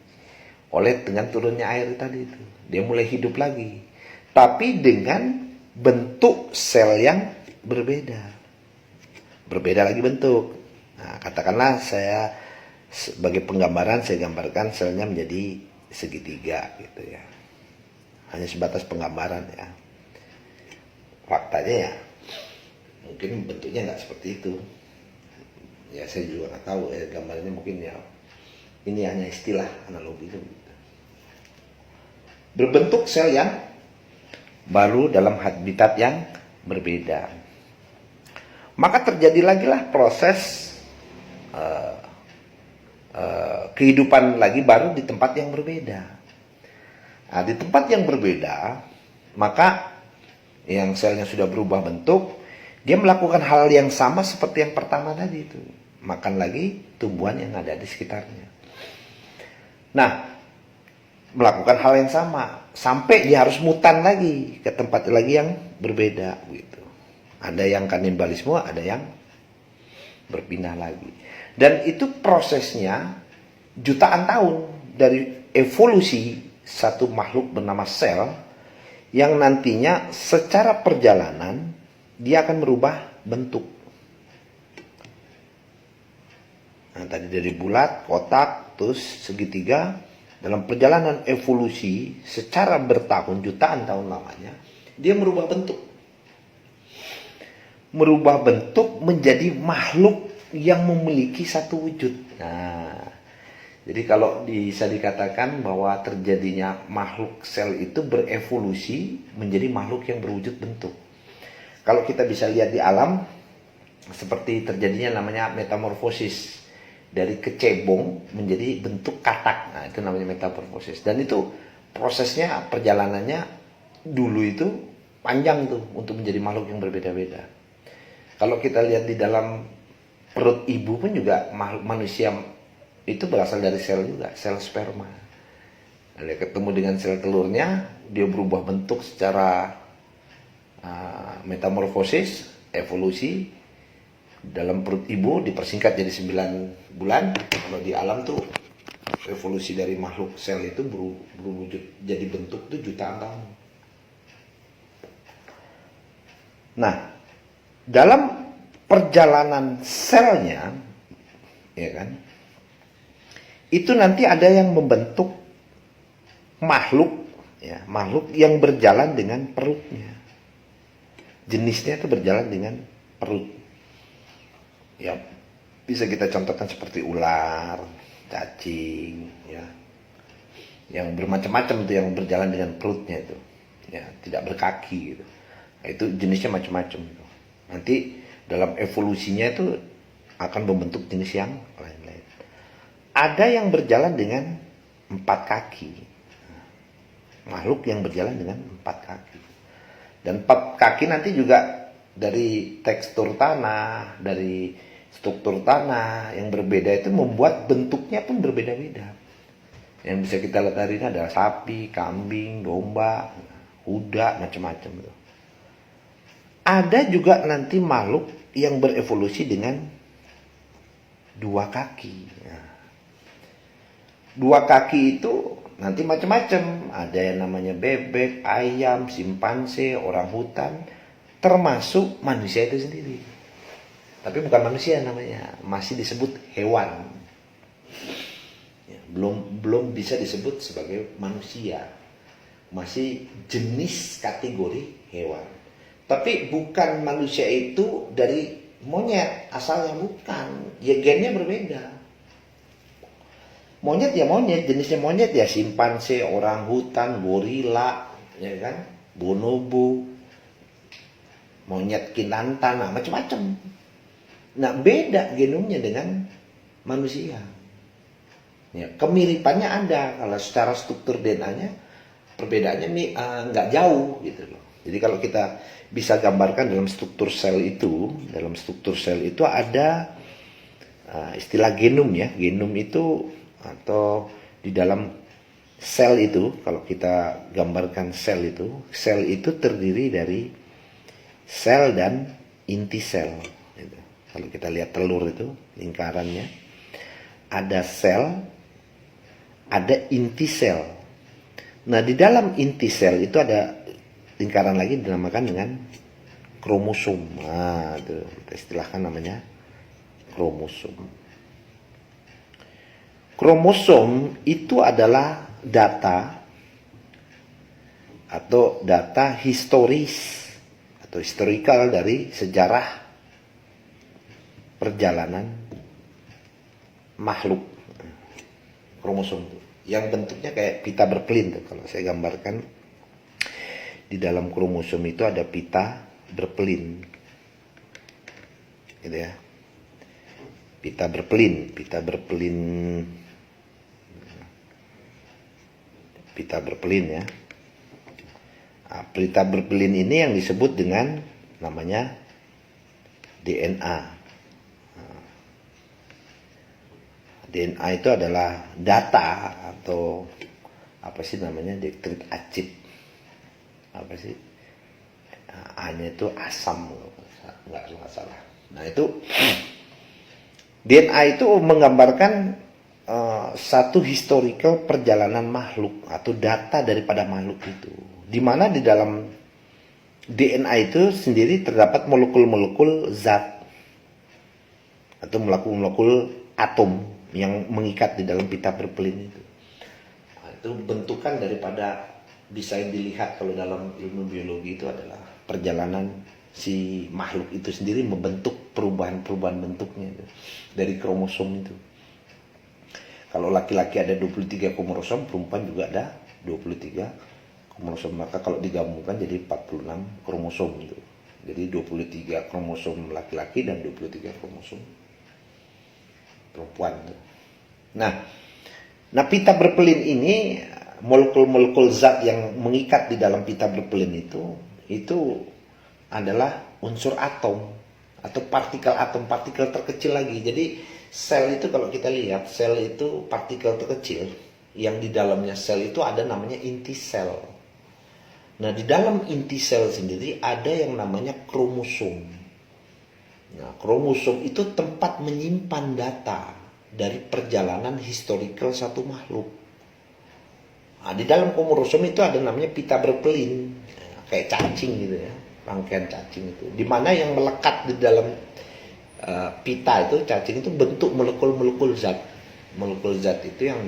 Oleh dengan turunnya air tadi itu, dia mulai hidup lagi. Tapi dengan bentuk sel yang berbeda. Berbeda lagi bentuk. Nah, katakanlah saya sebagai penggambaran, saya gambarkan selnya menjadi segitiga gitu ya. Hanya sebatas penggambaran ya. Faktanya ya, mungkin bentuknya nggak seperti itu. Ya saya juga nggak tahu ya, gambarnya mungkin ya. Ini hanya istilah analogi itu. Berbentuk sel yang baru dalam habitat yang berbeda. Maka terjadi lagi lah proses kehidupan lagi baru di tempat yang berbeda. Nah, di tempat yang berbeda, maka yang selnya sudah berubah bentuk, dia melakukan hal yang sama seperti yang pertama tadi itu. Makan lagi tumbuhan yang ada di sekitarnya. Nah, melakukan hal yang sama sampai dia harus mutan lagi ke tempat lagi yang berbeda gitu. Ada yang kanibalisme, ada yang berpindah lagi. Dan itu prosesnya jutaan tahun dari evolusi satu makhluk bernama sel yang nantinya secara perjalanan dia akan merubah bentuk. Nah, tadi dari bulat, kotak, terus segitiga. Dalam perjalanan evolusi secara bertahun jutaan tahun lamanya, dia merubah bentuk. Merubah bentuk menjadi makhluk yang memiliki satu wujud. Nah, jadi kalau bisa dikatakan bahwa terjadinya makhluk sel itu berevolusi menjadi makhluk yang berwujud bentuk. Kalau kita bisa lihat di alam, seperti terjadinya namanya metamorfosis. Dari kecebong menjadi bentuk katak. Nah, itu namanya metamorfosis. Dan itu prosesnya, perjalanannya dulu itu panjang tuh untuk menjadi makhluk yang berbeda-beda. Kalau kita lihat di dalam perut ibu pun juga manusia itu berasal dari sel juga, sel sperma. Dia ketemu dengan sel telurnya, dia berubah bentuk secara metamorfosis, evolusi. Dalam perut ibu dipersingkat jadi 9 bulan. Kalau di alam tuh Evolusi dari makhluk sel itu berwujud jadi bentuk itu jutaan tahun. Nah, dalam perjalanan selnya, ya kan, itu nanti ada yang membentuk makhluk, ya, makhluk yang berjalan dengan perutnya. Jenisnya itu berjalan dengan perut. Ya, bisa kita contohkan seperti ular, cacing, ya, yang bermacam-macam tuh yang berjalan dengan perutnya itu, ya, tidak berkaki gitu. Nah, itu jenisnya macam-macam. Nanti dalam evolusinya itu akan membentuk jenis yang lain-lain. Ada yang berjalan dengan 4 kaki, makhluk yang berjalan dengan 4 kaki. Dan 4 kaki nanti juga dari tekstur tanah, dari struktur tanah yang berbeda itu membuat bentuknya pun berbeda-beda. Yang bisa kita lihat hari ini adalah sapi, kambing, domba, kuda, macam-macam. Ada juga nanti makhluk yang berevolusi dengan 2 kaki. Nah, 2 kaki itu nanti macam-macam. Ada yang namanya bebek, ayam, simpanse, orang hutan, termasuk manusia itu sendiri. Tapi bukan manusia namanya, masih disebut hewan. Ya, belum bisa disebut sebagai manusia. Masih jenis kategori hewan. Tapi bukan manusia itu dari monyet, asalnya bukan. Ya gennya berbeda. Monyet ya monyet, jenisnya monyet ya simpanse, orang hutan, gorila, ya kan, bonobo, monyet kinantan, nah, macam-macam. Nah, beda genomnya dengan manusia. Ya, kemiripannya ada, kalau secara struktur DNA-nya perbedaannya nih nggak jauh gitu loh. Jadi kalau kita bisa gambarkan dalam struktur sel itu ada istilah genom ya. Genom itu atau di dalam sel itu, kalau kita gambarkan sel itu terdiri dari sel dan inti sel. Gitu. Kalau kita lihat telur itu lingkarannya, ada sel, ada inti sel. Nah, di dalam inti sel itu ada lingkaran lagi dinamakan dengan kromosom. Nah, itu kita istilahkan namanya kromosom. Kromosom itu adalah data atau data historis atau historikal dari sejarah perjalanan makhluk. Kromosom itu yang bentuknya kayak pita berkelin tuh. Kalau saya gambarkan, di dalam kromosom itu ada pita berkelin, gitu ya. Pita berkelin ya. Nah, pita berkelin ini yang disebut dengan namanya DNA. DNA itu adalah data atau apa sih namanya, nukleik acid, apa sih, A-nya itu asam, nggak salah. Nah, itu DNA itu menggambarkan satu historical perjalanan makhluk atau data daripada makhluk itu, di mana di dalam DNA itu sendiri terdapat molekul-molekul zat atau molekul-molekul atom yang mengikat di dalam pita berkelin itu. Nah, itu bentukan daripada bisa dilihat kalau dalam ilmu biologi itu adalah perjalanan si makhluk itu sendiri membentuk perubahan-perubahan bentuknya itu, dari kromosom itu. Kalau laki-laki ada 23 kromosom, perempuan juga ada 23 kromosom. Maka kalau digabungkan jadi 46 kromosom itu. Jadi 23 kromosom laki-laki dan 23 kromosom perempuan. Nah, pita berkelin ini, molekul-molekul zat yang mengikat di dalam pita berkelin itu adalah unsur atom atau partikel terkecil lagi. Jadi sel itu, kalau kita lihat, sel itu partikel terkecil yang di dalamnya sel itu ada namanya inti sel. Nah, di dalam inti sel sendiri ada yang namanya kromosom. Nah, kromosom itu tempat menyimpan data. dari perjalanan historical satu makhluk. Nah, di dalam kromosom itu ada namanya pita berkelin, kayak cacing gitu ya, rangkaian cacing itu. Dimana yang melekat di dalam pita itu, cacing itu bentuk molekul-molekul zat. Molekul zat itu yang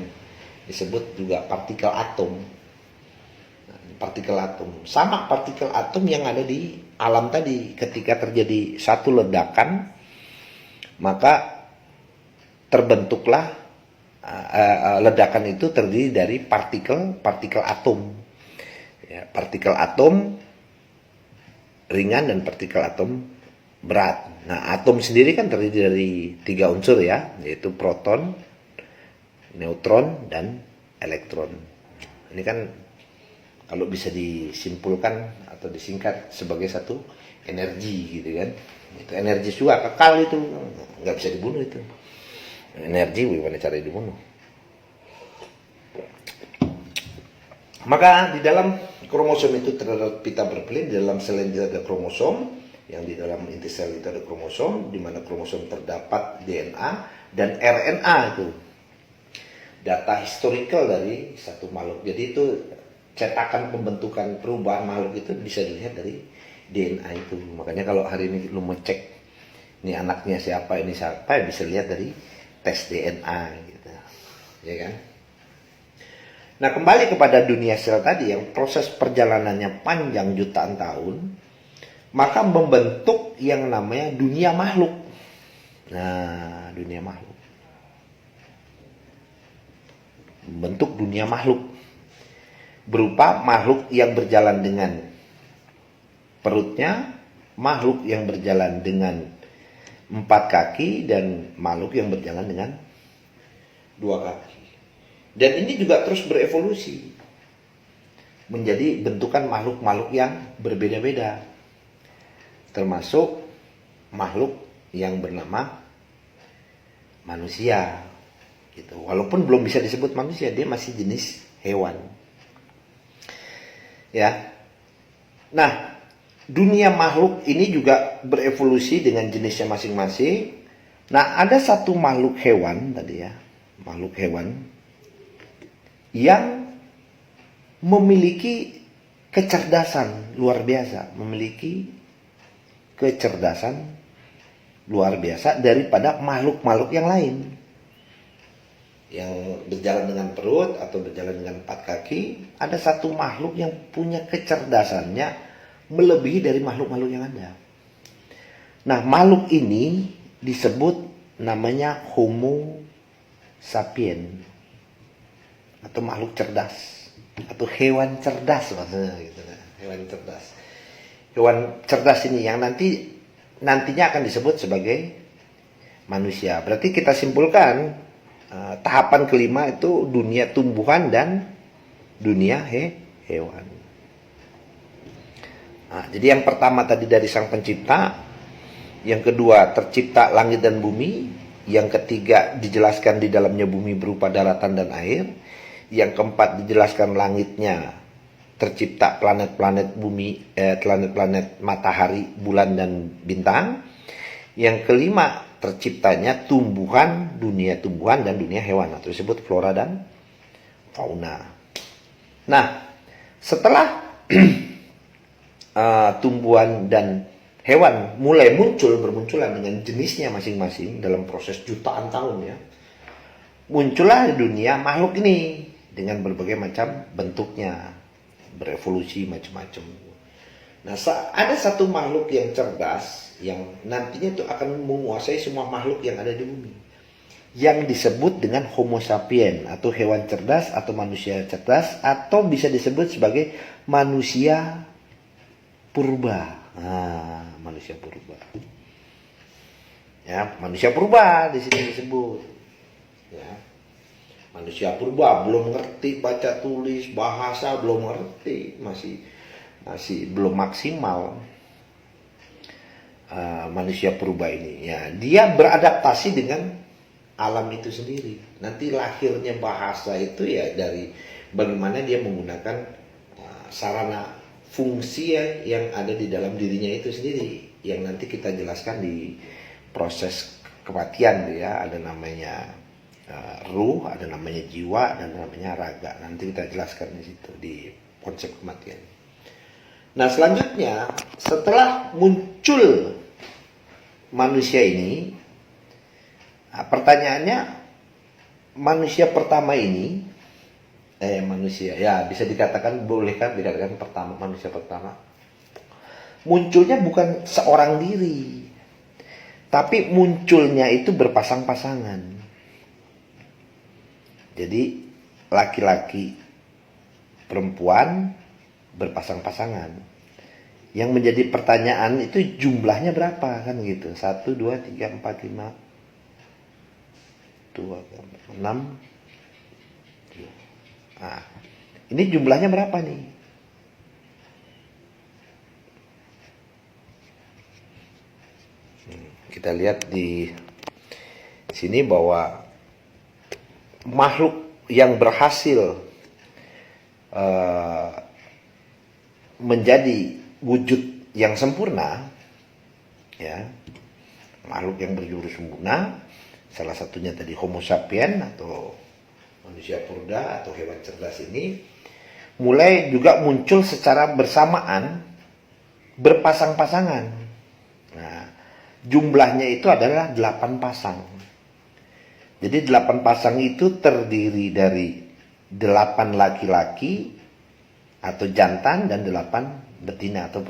disebut juga partikel atom. Partikel atom. Sama partikel atom yang ada di alam tadi. Ketika terjadi satu ledakan, maka terbentuklah ledakan itu terdiri dari partikel atom. Ya, partikel atom ringan dan partikel atom berat. Nah, atom sendiri kan terdiri dari 3 unsur ya, yaitu proton, neutron, dan elektron. Ini kan kalau bisa disimpulkan atau disingkat sebagai satu energi gitu kan. Itu energi juga kekal, itu nggak bisa dibunuh itu. Energi bagaimana cara dibunuh. Maka di dalam kromosom itu terdapat pita berkelin, di dalam sel itu ada kromosom, yang di dalam inti sel itu ada kromosom, di mana kromosom terdapat DNA dan RNA itu. Data historical dari satu makhluk. Jadi itu cetakan pembentukan perubahan makhluk itu bisa dilihat dari DNA itu. Makanya kalau hari ini lu mau cek ini anaknya siapa, ini siapa, bisa lihat dari tes DNA gitu. Ya kan? Nah, kembali kepada dunia sel tadi yang proses perjalanannya panjang jutaan tahun, maka membentuk yang namanya dunia makhluk. Nah, dunia makhluk. Membentuk dunia makhluk. Berupa makhluk yang berjalan dengan perutnya, makhluk yang berjalan dengan 4 kaki, dan makhluk yang berjalan dengan 2 kaki. Dan ini juga terus berevolusi menjadi bentukan makhluk-makhluk yang berbeda-beda, termasuk makhluk yang bernama manusia gitu. Walaupun belum bisa disebut manusia, dia masih jenis hewan ya. Nah, dunia makhluk ini juga berevolusi dengan jenisnya masing-masing. Nah, ada satu makhluk hewan tadi ya, makhluk hewan yang memiliki kecerdasan luar biasa, memiliki kecerdasan luar biasa daripada makhluk-makhluk yang lain. Yang berjalan dengan perut atau berjalan dengan 4 kaki, ada satu makhluk yang punya kecerdasannya melebihi dari makhluk-makhluk yang ada. Nah, makhluk ini disebut namanya Homo sapien, atau makhluk cerdas, atau hewan cerdas maksudnya gitu. Hewan cerdas. Hewan cerdas ini yang nantinya akan disebut sebagai manusia. Berarti kita simpulkan tahapan kelima itu dunia tumbuhan dan dunia hewan. Nah, jadi yang pertama tadi dari Sang Pencipta, yang kedua tercipta langit dan bumi, yang ketiga dijelaskan di dalamnya bumi berupa daratan dan air, yang keempat dijelaskan langitnya tercipta planet-planet bumi, planet-planet matahari, bulan dan bintang. Yang kelima terciptanya tumbuhan, dunia tumbuhan dan dunia hewan, atau disebut flora dan fauna. Nah, setelah tumbuhan dan hewan mulai bermunculan dengan jenisnya masing-masing dalam proses jutaan tahun ya, muncullah dunia makhluk ini dengan berbagai macam bentuknya, berevolusi macam-macam. Nah, ada satu makhluk yang cerdas yang nantinya itu akan menguasai semua makhluk yang ada di bumi, yang disebut dengan Homo sapien, atau hewan cerdas atau manusia cerdas, atau bisa disebut sebagai manusia purba. Nah, manusia purba. Ya, manusia purba di sini disebut. Ya. Manusia purba belum ngerti baca tulis, bahasa belum ngerti, masih belum maksimal. Manusia purba ini ya, dia beradaptasi dengan alam itu sendiri. Nanti lahirnya bahasa itu ya dari bagaimana dia menggunakan sarana fungsi yang ada di dalam dirinya itu sendiri, yang nanti kita jelaskan di proses kematian ya. Ada namanya ruh, ada namanya jiwa, dan namanya raga. Nanti kita jelaskan di situ di konsep kematian. Nah, selanjutnya setelah muncul manusia ini, pertanyaannya, manusia pertama ini, manusia ya bisa dikatakan, bolehkah dikatakan pertama, manusia pertama, munculnya bukan seorang diri, tapi munculnya itu berpasang-pasangan. Jadi laki-laki, perempuan berpasang-pasangan. Yang menjadi pertanyaan itu jumlahnya berapa kan gitu. 1, 2, 3, 4, 5, 2, 6. Nah, ini jumlahnya berapa nih? Kita lihat di sini bahwa makhluk yang berhasil menjadi wujud yang sempurna, ya, makhluk yang berjuru sempurna, salah satunya tadi Homo sapien atau manusia purba atau hewan cerdas ini, mulai juga muncul secara bersamaan, berpasang-pasangan. Nah, jumlahnya itu adalah 8 pasang. Jadi 8 pasang itu terdiri dari 8 laki-laki atau jantan dan 8 betina atau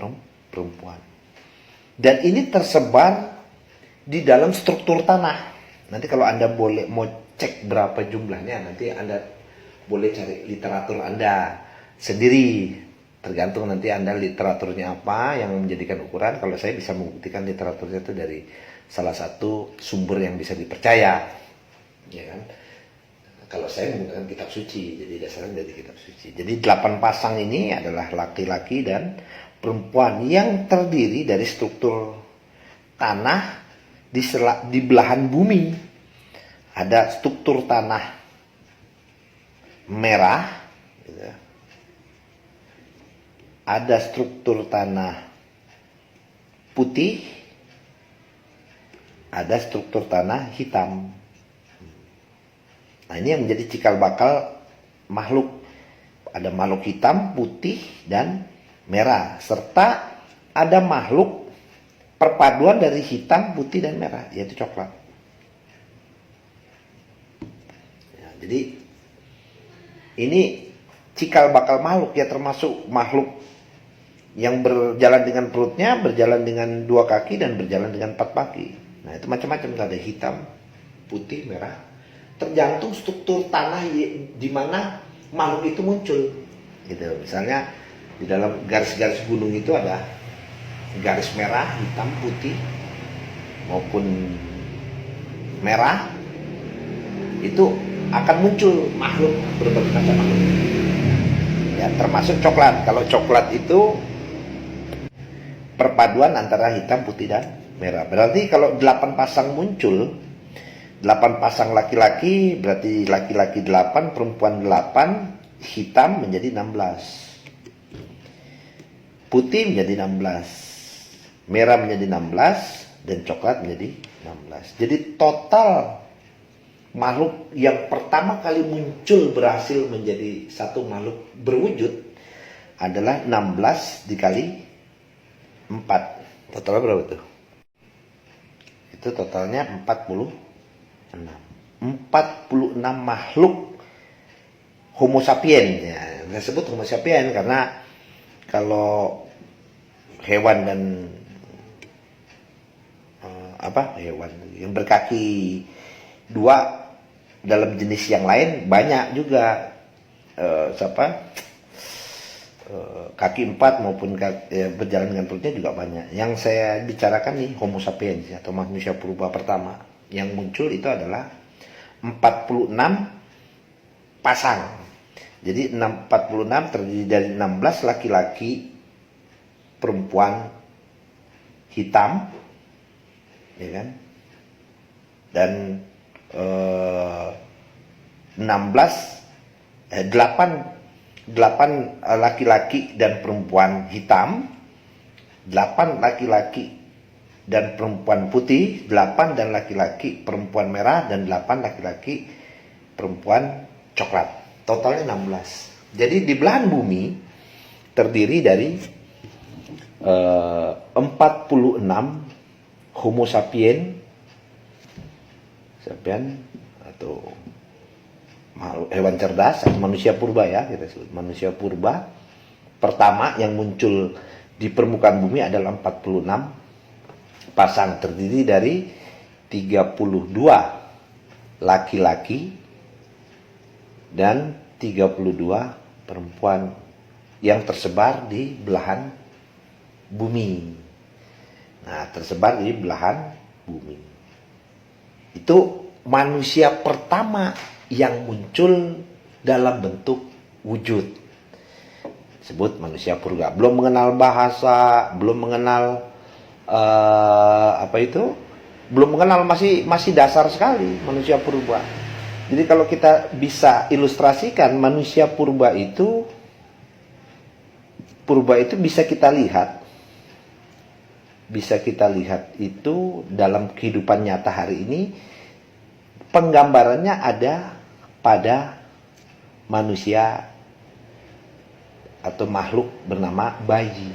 perempuan. Dan ini tersebar di dalam struktur tanah. Nanti kalau Anda boleh mau cek berapa jumlahnya, nanti Anda boleh cari literatur Anda sendiri. Tergantung nanti Anda literaturnya apa yang menjadikan ukuran. Kalau saya bisa membuktikan literaturnya itu dari salah satu sumber yang bisa dipercaya. Ya kan? Kalau saya menggunakan kitab suci, jadi dasarnya dari kitab suci. Jadi 8 pasang ini adalah laki-laki dan perempuan yang terdiri dari struktur tanah di belahan bumi. Ada struktur tanah merah, gitu. Ada struktur tanah putih, ada struktur tanah hitam. Nah, ini yang menjadi cikal bakal makhluk. Ada makhluk hitam, putih, dan merah. Serta ada makhluk perpaduan dari hitam, putih, dan merah, yaitu coklat. Ya, jadi ini cikal bakal makhluk, ya, termasuk makhluk yang berjalan dengan perutnya, berjalan dengan 2 kaki, dan berjalan dengan 4 kaki. Nah, itu macam-macam. Ada hitam, putih, merah. Tergantung struktur tanah di mana makhluk itu muncul, gitu. Misalnya di dalam garis-garis gunung itu ada garis merah, hitam, putih maupun merah, itu akan muncul makhluk berbagai macam makhluk. Ya, termasuk coklat. Kalau coklat itu perpaduan antara hitam, putih, dan merah. Berarti kalau 8 pasang muncul, 8 pasang laki-laki, berarti laki-laki 8, perempuan 8, hitam menjadi 16. Putih menjadi 16. Merah menjadi 16, dan coklat menjadi 16. Jadi total makhluk yang pertama kali muncul berhasil menjadi satu makhluk berwujud adalah 16 dikali 4. Totalnya berapa tuh? Itu totalnya 46 makhluk Homo sapien, ya. Saya sebut Homo sapien karena kalau hewan dan hewan yang berkaki 2 dalam jenis yang lain banyak juga, kaki 4 maupun berjalan dengan perutnya juga banyak. Yang saya bicarakan nih Homo sapiens atau manusia purba pertama. Yang muncul itu adalah 46 pasang. Jadi 46 terdiri dari 16 laki-laki, perempuan hitam, ya kan? Dan 8 laki-laki dan perempuan hitam, 8 laki-laki dan perempuan putih, 8 dan laki-laki perempuan merah, dan 8 laki-laki perempuan coklat. Totalnya 16. Jadi di belahan bumi terdiri dari 46 Homo sapien atau hewan cerdas atau manusia purba ya, kita sebut manusia purba pertama yang muncul di permukaan bumi adalah 46 pasang, terdiri dari 32 laki-laki dan 32 perempuan yang tersebar di belahan bumi. Nah, tersebar di belahan bumi. Itu manusia pertama yang muncul dalam bentuk wujud. Disebut manusia purba. Belum mengenal bahasa, belum mengenal belum mengenal, masih dasar sekali manusia purba. Jadi kalau kita bisa ilustrasikan manusia purba itu bisa kita lihat itu dalam kehidupan nyata hari ini. Penggambarannya ada pada manusia atau makhluk bernama bayi.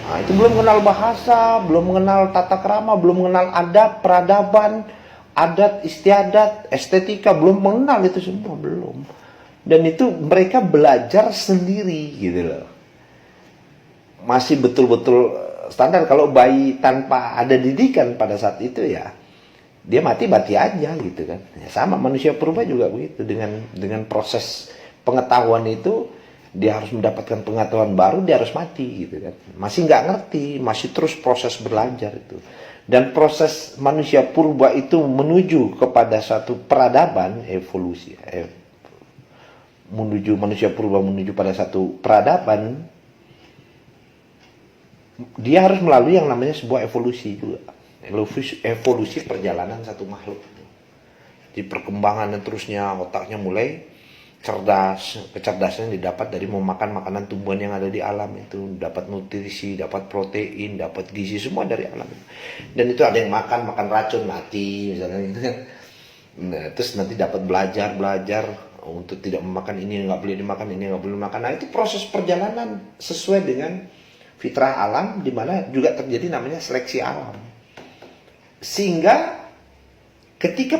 Nah, itu belum mengenal bahasa, belum mengenal tata krama, belum mengenal adab, peradaban, adat istiadat, estetika, belum mengenal itu semua, belum. Dan itu mereka belajar sendiri gitu loh. Masih betul-betul standar. Kalau bayi tanpa ada didikan pada saat itu ya dia mati aja gitu kan. Ya, sama manusia purba juga begitu, dengan proses pengetahuan itu dia harus mendapatkan pengetahuan baru, dia harus mati gitu kan. Masih nggak ngerti, masih terus proses belajar itu. Dan proses manusia purba itu menuju kepada satu peradaban evolusi, manusia purba menuju pada satu peradaban, dia harus melalui yang namanya sebuah evolusi juga. Evolusi perjalanan satu makhluk. Di perkembangan dan terusnya otaknya mulai cerdas, kecerdasan didapat dari memakan makanan tumbuhan yang ada di alam itu, dapat nutrisi, dapat protein, dapat gizi, semua dari alam. Dan itu ada yang makan racun mati misalnya gitu kan. Nah, terus nanti dapat belajar untuk tidak memakan ini, nggak boleh dimakan ini, nggak boleh makan. Nah, itu proses perjalanan sesuai dengan fitrah alam, di mana juga terjadi namanya seleksi alam. Sehingga ketika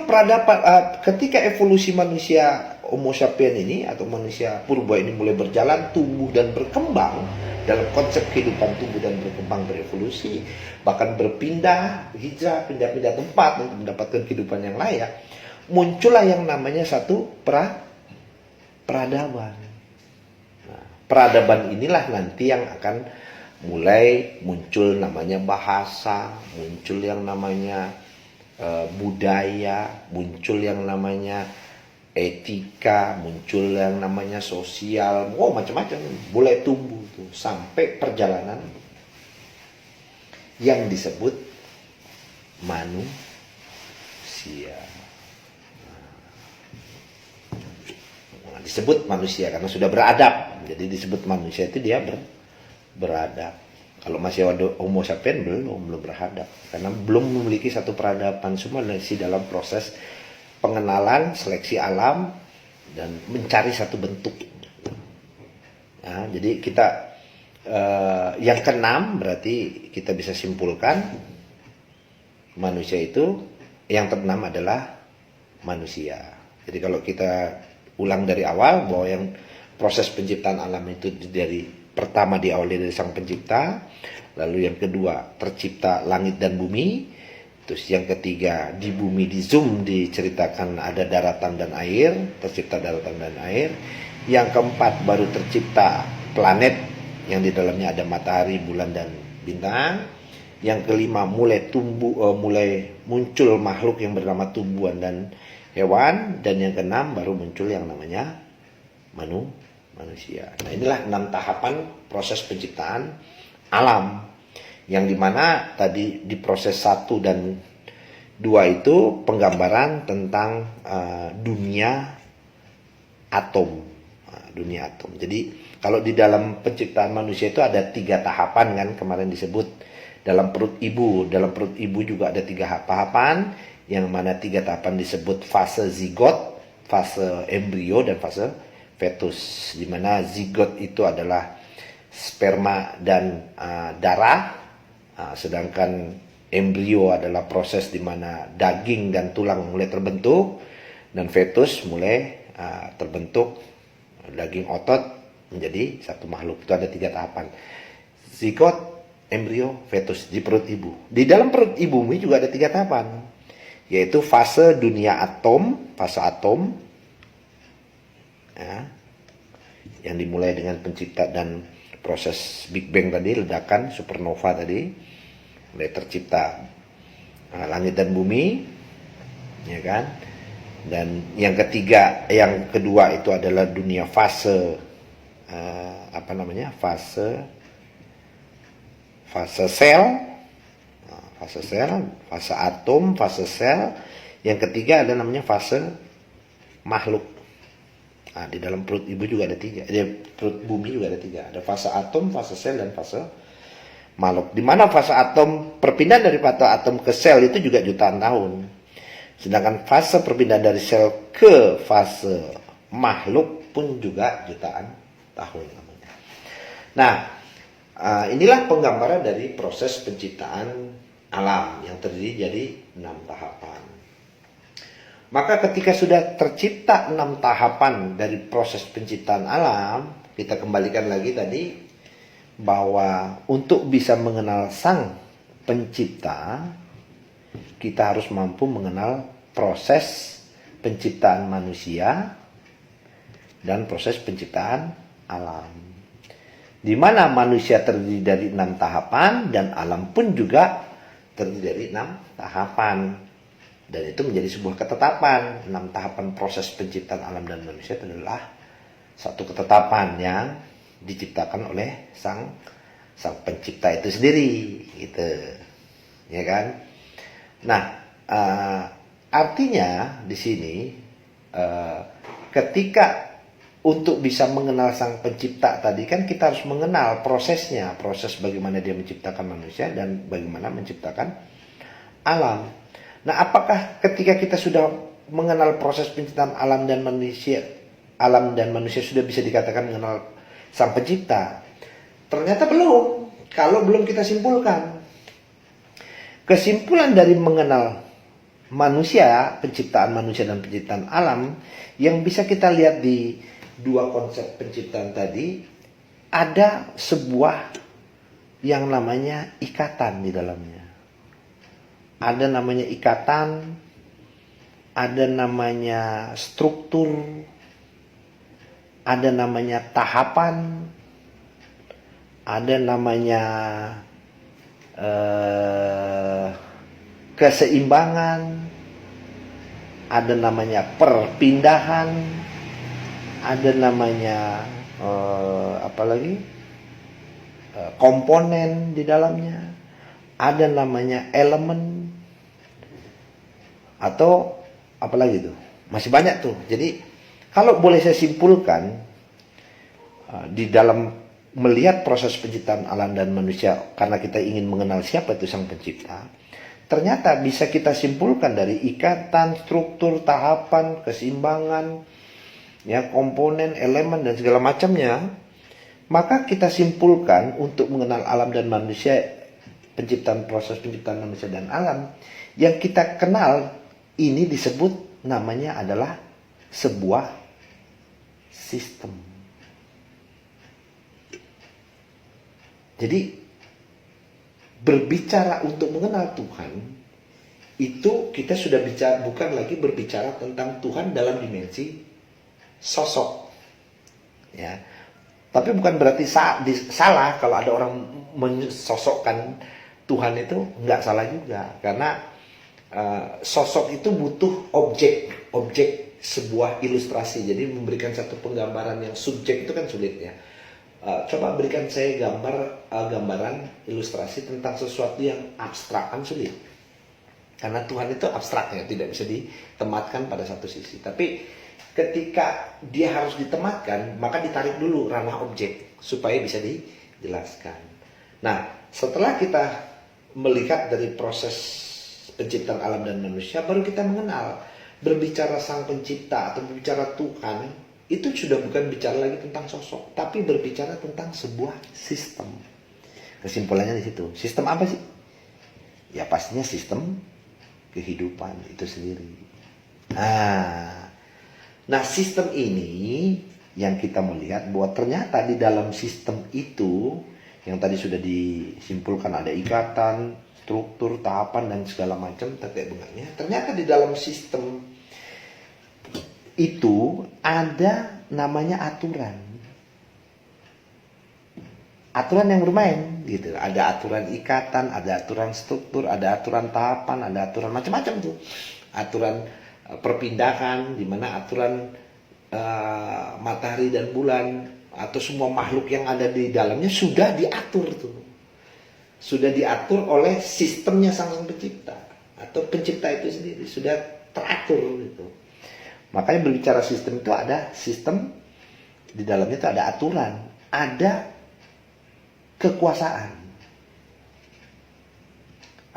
evolusi manusia Homo sapien ini atau manusia purba ini mulai berjalan, tumbuh dan berkembang dalam konsep kehidupan tumbuh dan berkembang berevolusi, bahkan hijrah, pindah-pindah tempat untuk mendapatkan kehidupan yang layak, muncullah yang namanya satu peradaban. Nah, peradaban inilah nanti yang akan mulai muncul namanya bahasa, muncul yang namanya budaya, muncul yang namanya etika, muncul yang namanya sosial, macam-macam, mulai tumbuh tuh sampai perjalanan yang disebut manusia. Nah, disebut manusia karena sudah beradab, jadi disebut manusia itu dia beradab. Kalau masih ada Homo sapien belum beradab, karena belum memiliki satu peradaban. Semua masih dalam proses pengenalan, seleksi alam, dan mencari satu bentuk. Nah, jadi kita yang keenam berarti kita bisa simpulkan manusia itu yang keenam adalah manusia. Jadi kalau kita ulang dari awal bahwa yang proses penciptaan alam itu dari pertama diawali dari sang pencipta, lalu yang kedua tercipta langit dan bumi, terus yang ketiga di bumi di zoom diceritakan ada daratan dan air, tercipta daratan dan air, yang keempat baru tercipta planet yang di dalamnya ada matahari, bulan dan bintang, yang kelima mulai muncul makhluk yang bernama tumbuhan dan hewan, dan yang keenam baru muncul yang namanya manusia. Nah, inilah 6 tahapan proses penciptaan alam, yang dimana tadi di proses 1 dan 2 itu penggambaran tentang dunia atom. Dunia atom. Jadi kalau di dalam penciptaan manusia itu ada 3 tahapan kan, kemarin disebut dalam perut ibu. Dalam perut ibu juga ada 3 tahapan. yang mana 3 tahapan disebut fase zigot, fase embrio, dan fase fetus. Di mana zigot itu adalah sperma dan darah, sedangkan embrio adalah proses di mana daging dan tulang mulai terbentuk, dan fetus mulai terbentuk daging otot menjadi satu makhluk. Itu ada 3 tahapan. Zigot, embrio, fetus di perut ibu. Di dalam perut ibu juga ada 3 tahapan, yaitu fase dunia atom, fase atom, ya, yang dimulai dengan pencipta dan proses Big Bang tadi, ledakan supernova tadi, mulai tercipta langit dan bumi, ya kan? Dan yang kedua itu adalah dunia fase fase sel, fase atom, fase sel. Yang ketiga ada namanya fase makhluk. Di dalam perut ibu juga ada 3, di perut bumi juga ada 3. Ada fase atom, fase sel, dan fase makhluk. Di mana fase atom, perpindahan dari fase atom ke sel itu juga jutaan tahun. Sedangkan fase perpindahan dari sel ke fase makhluk pun juga jutaan tahun namanya. Nah, inilah penggambaran dari proses penciptaan alam yang terdiri dari 6 tahapan. Maka ketika sudah tercipta 6 tahapan dari proses penciptaan alam, kita kembalikan lagi tadi bahwa untuk bisa mengenal sang pencipta, kita harus mampu mengenal proses penciptaan manusia dan proses penciptaan alam. Di mana manusia terdiri dari 6 tahapan dan alam pun juga terdiri dari 6 tahapan. Dan itu menjadi sebuah ketetapan. 6 tahapan proses penciptaan alam dan manusia itu adalah satu ketetapan yang diciptakan oleh sang pencipta itu sendiri, gitu. Ya kan? Nah, artinya di sini ketika untuk bisa mengenal sang pencipta tadi kan kita harus mengenal prosesnya, proses bagaimana dia menciptakan manusia dan bagaimana menciptakan alam. Nah, apakah ketika kita sudah mengenal proses penciptaan alam dan manusia sudah bisa dikatakan mengenal sang pencipta? Ternyata belum. Kalau belum kita simpulkan. Kesimpulan dari mengenal manusia, penciptaan manusia dan penciptaan alam, yang bisa kita lihat di 2 konsep penciptaan tadi, ada sebuah yang namanya ikatan di dalamnya. Ada namanya ikatan, ada namanya struktur, ada namanya tahapan, ada namanya keseimbangan, ada namanya perpindahan, ada namanya komponen di dalamnya, ada namanya elemen, atau apalagi tuh, masih banyak tuh. Jadi kalau boleh saya simpulkan, di dalam melihat proses penciptaan alam dan manusia, karena kita ingin mengenal siapa itu sang pencipta, ternyata bisa kita simpulkan dari ikatan, struktur, tahapan, keseimbangan, ya, komponen, elemen, dan segala macamnya. Maka kita simpulkan untuk mengenal alam dan manusia, proses penciptaan manusia dan alam, yang kita kenal ini disebut namanya adalah sebuah sistem. Jadi berbicara untuk mengenal Tuhan, itu kita sudah bicara, bukan lagi berbicara tentang Tuhan dalam dimensi sosok, ya. Tapi bukan berarti salah kalau ada orang mensosokkan Tuhan, itu nggak salah juga, karena sosok itu butuh objek sebuah ilustrasi. Jadi memberikan satu penggambaran yang subjek itu kan sulit, ya. Coba berikan saya gambaran ilustrasi tentang sesuatu yang abstrak, kan sulit. Karena Tuhan itu abstrak, ya, tidak bisa ditematkan pada satu sisi. Tapi ketika dia harus ditematkan, maka ditarik dulu ranah objek supaya bisa dijelaskan. Nah, setelah kita melihat dari proses penciptaan alam dan manusia, baru kita mengenal. Berbicara sang pencipta atau berbicara Tuhan, itu sudah bukan bicara lagi tentang sosok, tapi berbicara tentang sebuah sistem. Kesimpulannya di situ. Sistem apa sih? Ya pastinya sistem kehidupan itu sendiri. Nah, sistem ini yang kita melihat bahwa ternyata di dalam sistem itu, yang tadi sudah disimpulkan ada ikatan, struktur, tahapan, dan segala macam terkait dengannya. Ternyata di dalam sistem itu ada namanya aturan. Aturan yang bermain gitu. Ada aturan ikatan, ada aturan struktur, ada aturan tahapan, ada aturan macam-macam tuh. Aturan perpindahan, di mana aturan matahari dan bulan atau semua makhluk yang ada di dalamnya sudah diatur tuh. Sudah diatur oleh sistemnya sang pencipta atau pencipta itu sendiri, sudah teratur gitu. Makanya berbicara sistem itu ada sistem, di dalamnya itu ada aturan, ada kekuasaan.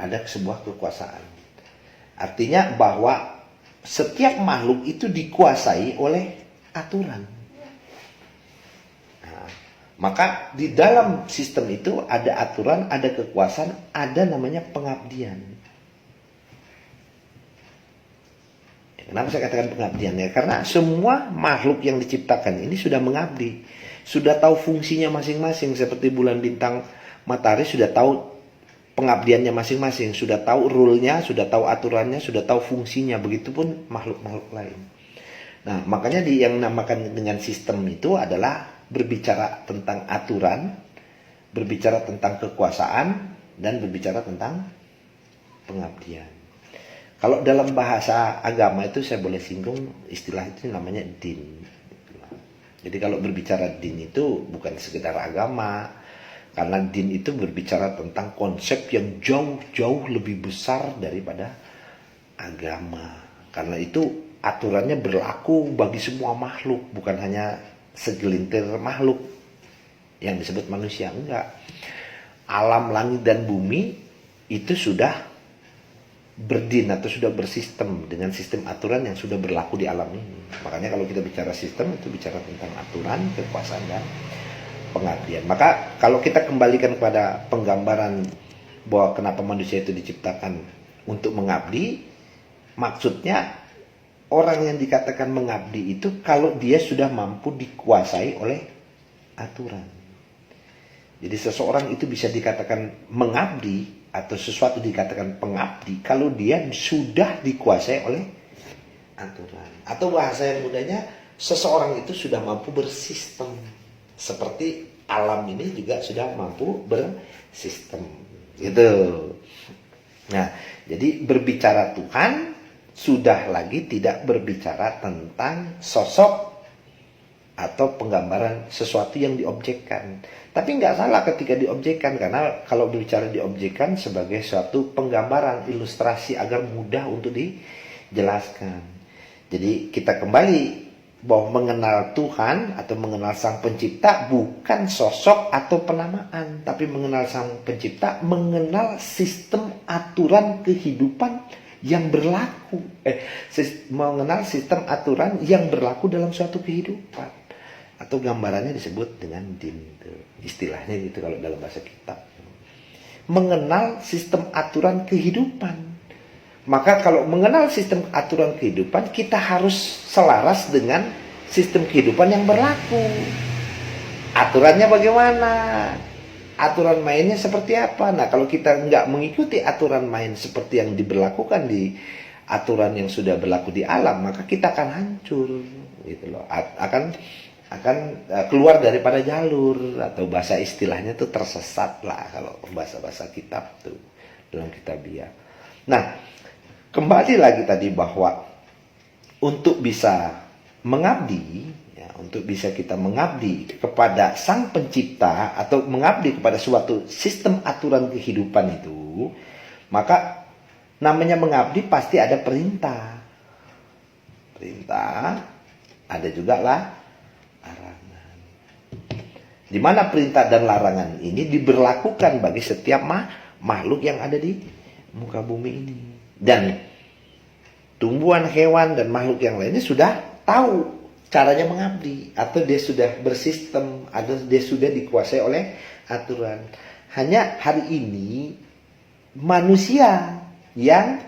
Ada sebuah kekuasaan. Artinya bahwa setiap makhluk itu dikuasai oleh aturan. Nah, maka di dalam sistem itu ada aturan, ada kekuasaan, ada namanya pengabdian. Kenapa saya katakan pengabdian? Ya, karena semua makhluk yang diciptakan ini sudah mengabdi. Sudah tahu fungsinya masing-masing. Seperti bulan, bintang, matahari sudah tahu pengabdiannya masing-masing. Sudah tahu rule-nya, sudah tahu aturannya, sudah tahu fungsinya. Begitupun makhluk-makhluk lain. Nah, makanya yang namakan dengan sistem itu adalah berbicara tentang aturan, berbicara tentang kekuasaan, dan berbicara tentang pengabdian. Kalau dalam bahasa agama itu saya boleh singgung istilah itu namanya din. Jadi kalau berbicara din itu bukan sekedar agama, karena din itu berbicara tentang konsep yang jauh-jauh lebih besar daripada agama. Karena itu aturannya berlaku bagi semua makhluk, bukan hanya segelintir makhluk yang disebut manusia, enggak. Alam langit dan bumi itu sudah berdin atau sudah bersistem dengan sistem aturan yang sudah berlaku di alam ini. Makanya kalau kita bicara sistem itu bicara tentang aturan, kekuasaan, dan pengabdian. Maka kalau kita kembalikan kepada penggambaran bahwa kenapa manusia itu diciptakan untuk mengabdi, maksudnya orang yang dikatakan mengabdi itu kalau dia sudah mampu dikuasai oleh aturan. Jadi seseorang itu bisa dikatakan mengabdi atau sesuatu dikatakan pengabdi kalau dia sudah dikuasai oleh aturan. Atau bahasa yang mudahnya, seseorang itu sudah mampu bersistem. Seperti alam ini juga sudah mampu bersistem. Gitu. Nah, jadi berbicara Tuhan sudah lagi tidak berbicara tentang sosok atau penggambaran sesuatu yang diobjekkan. Tapi nggak salah ketika diobjekkan, karena kalau berbicara diobjekkan sebagai suatu penggambaran, ilustrasi agar mudah untuk dijelaskan. Jadi kita kembali bahwa mengenal Tuhan atau mengenal Sang Pencipta bukan sosok atau penamaan, tapi mengenal Sang Pencipta, mengenal sistem aturan kehidupan yang berlaku. Mengenal sistem aturan yang berlaku dalam suatu kehidupan. Atau gambarannya disebut dengan din, istilahnya gitu kalau dalam bahasa kitab. Mengenal sistem aturan kehidupan. Maka kalau mengenal sistem aturan kehidupan, kita harus selaras dengan sistem kehidupan yang berlaku. Aturannya bagaimana? Aturan mainnya seperti apa? Nah, kalau kita nggak mengikuti aturan main seperti yang diberlakukan di aturan yang sudah berlaku di alam, maka kita akan hancur, gitu loh. Akan keluar daripada jalur, atau bahasa istilahnya tuh tersesat lah kalau bahasa kitab tuh dalam kitabiah. Nah, kembali lagi tadi bahwa untuk bisa mengabdi, ya, untuk bisa kita mengabdi kepada Sang Pencipta atau mengabdi kepada suatu sistem aturan kehidupan itu, maka namanya mengabdi pasti ada perintah. Perintah, ada juga lah larangan. Di mana perintah dan larangan ini diberlakukan bagi setiap makhluk yang ada di muka bumi ini. Dan tumbuhan, hewan, dan makhluk yang lainnya sudah tahu caranya mengabdi, atau dia sudah bersistem, atau dia sudah dikuasai oleh aturan. Hanya hari ini manusia yang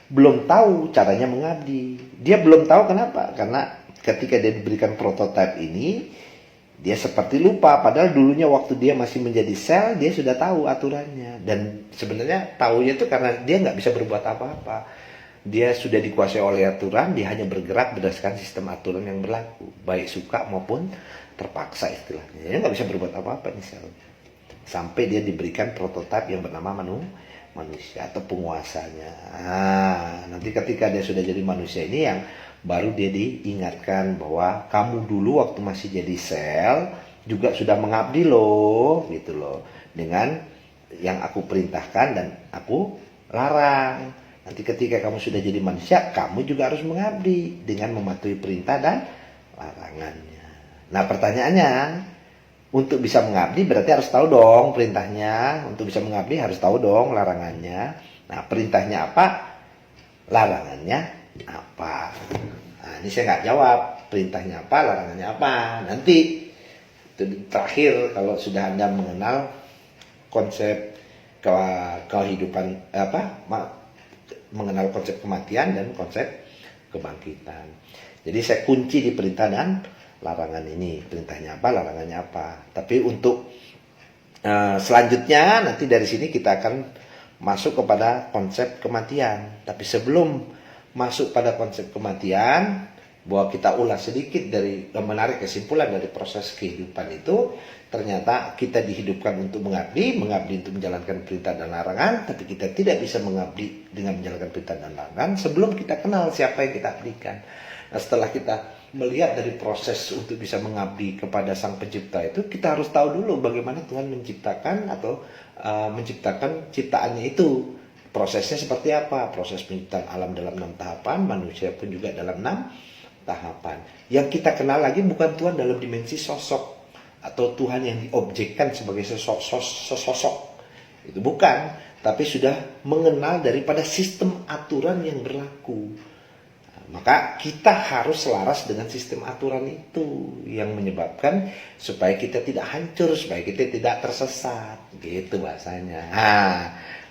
belum tahu caranya mengabdi. Dia belum tahu kenapa? Karena ketika dia diberikan prototipe ini, dia seperti lupa, padahal dulunya waktu dia masih menjadi sel, dia sudah tahu aturannya. Dan sebenarnya tahunya itu karena dia nggak bisa berbuat apa-apa. Dia sudah dikuasai oleh aturan, dia hanya bergerak berdasarkan sistem aturan yang berlaku, baik suka maupun terpaksa istilahnya. Dia nggak bisa berbuat apa-apa nih sel. Sampai dia diberikan prototipe yang bernama manusia atau penguasanya. Nah, nanti ketika dia sudah jadi manusia ini yang baru dia diingatkan bahwa kamu dulu waktu masih jadi sel juga sudah mengabdi loh, gitu loh, dengan yang aku perintahkan dan aku larang. Nanti ketika kamu sudah jadi manusia, kamu juga harus mengabdi dengan mematuhi perintah dan larangannya. Nah, pertanyaannya, untuk bisa mengabdi berarti harus tahu dong perintahnya. Untuk bisa mengabdi harus tahu dong larangannya. Nah, perintahnya apa? Larangannya apa? Nah, ini saya nggak jawab. Perintahnya apa? Larangannya apa? Nanti itu terakhir kalau sudah Anda mengenal konsep kehidupan mengenal konsep kematian dan konsep kebangkitan. Jadi saya kunci di perintah dan larangan ini. Perintahnya apa, larangannya apa. Tapi untuk selanjutnya nanti dari sini kita akan masuk kepada konsep kematian. Tapi sebelum masuk pada konsep kematian, bahwa kita ulas sedikit dari menarik kesimpulan dari proses kehidupan itu, ternyata kita dihidupkan untuk mengabdi untuk menjalankan perintah dan larangan, tapi kita tidak bisa mengabdi dengan menjalankan perintah dan larangan sebelum kita kenal siapa yang kita abdikan. Nah, setelah kita melihat dari proses untuk bisa mengabdi kepada Sang Pencipta itu, kita harus tahu dulu bagaimana Tuhan menciptakan atau menciptakan ciptaannya itu. Prosesnya seperti apa? Proses penciptaan alam dalam 6 tahapan, manusia pun juga dalam 6 tahapan. Yang kita kenal lagi bukan Tuhan dalam dimensi sosok atau Tuhan yang diobjekkan sebagai sosok. Itu bukan, tapi sudah mengenal daripada sistem aturan yang berlaku. Maka kita harus selaras dengan sistem aturan itu yang menyebabkan supaya kita tidak hancur, supaya kita tidak tersesat, gitu bahasanya. Nah,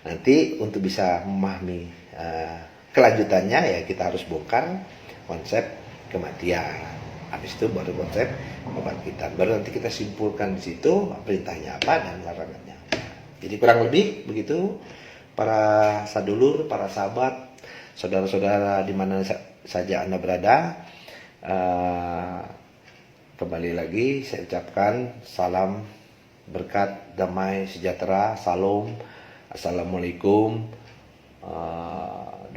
nanti untuk bisa memahami kelanjutannya ya kita harus bongkar konsep kematian. Habis itu baru konsep kebangkitan. Baru nanti kita simpulkan di situ perintahnya apa dan larangannya apa. Jadi kurang lebih begitu para sadulur, para sahabat, saudara-saudara di mana saja Anda berada. Kembali lagi saya ucapkan salam berkat, damai, sejahtera, salam, assalamualaikum,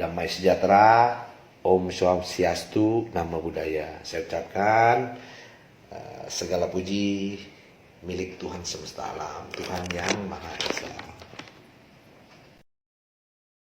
damai sejahtera, Om Swastiastu, Namo Buddhaya. Saya ucapkan segala puji milik Tuhan semesta alam, Tuhan yang Maha Esa.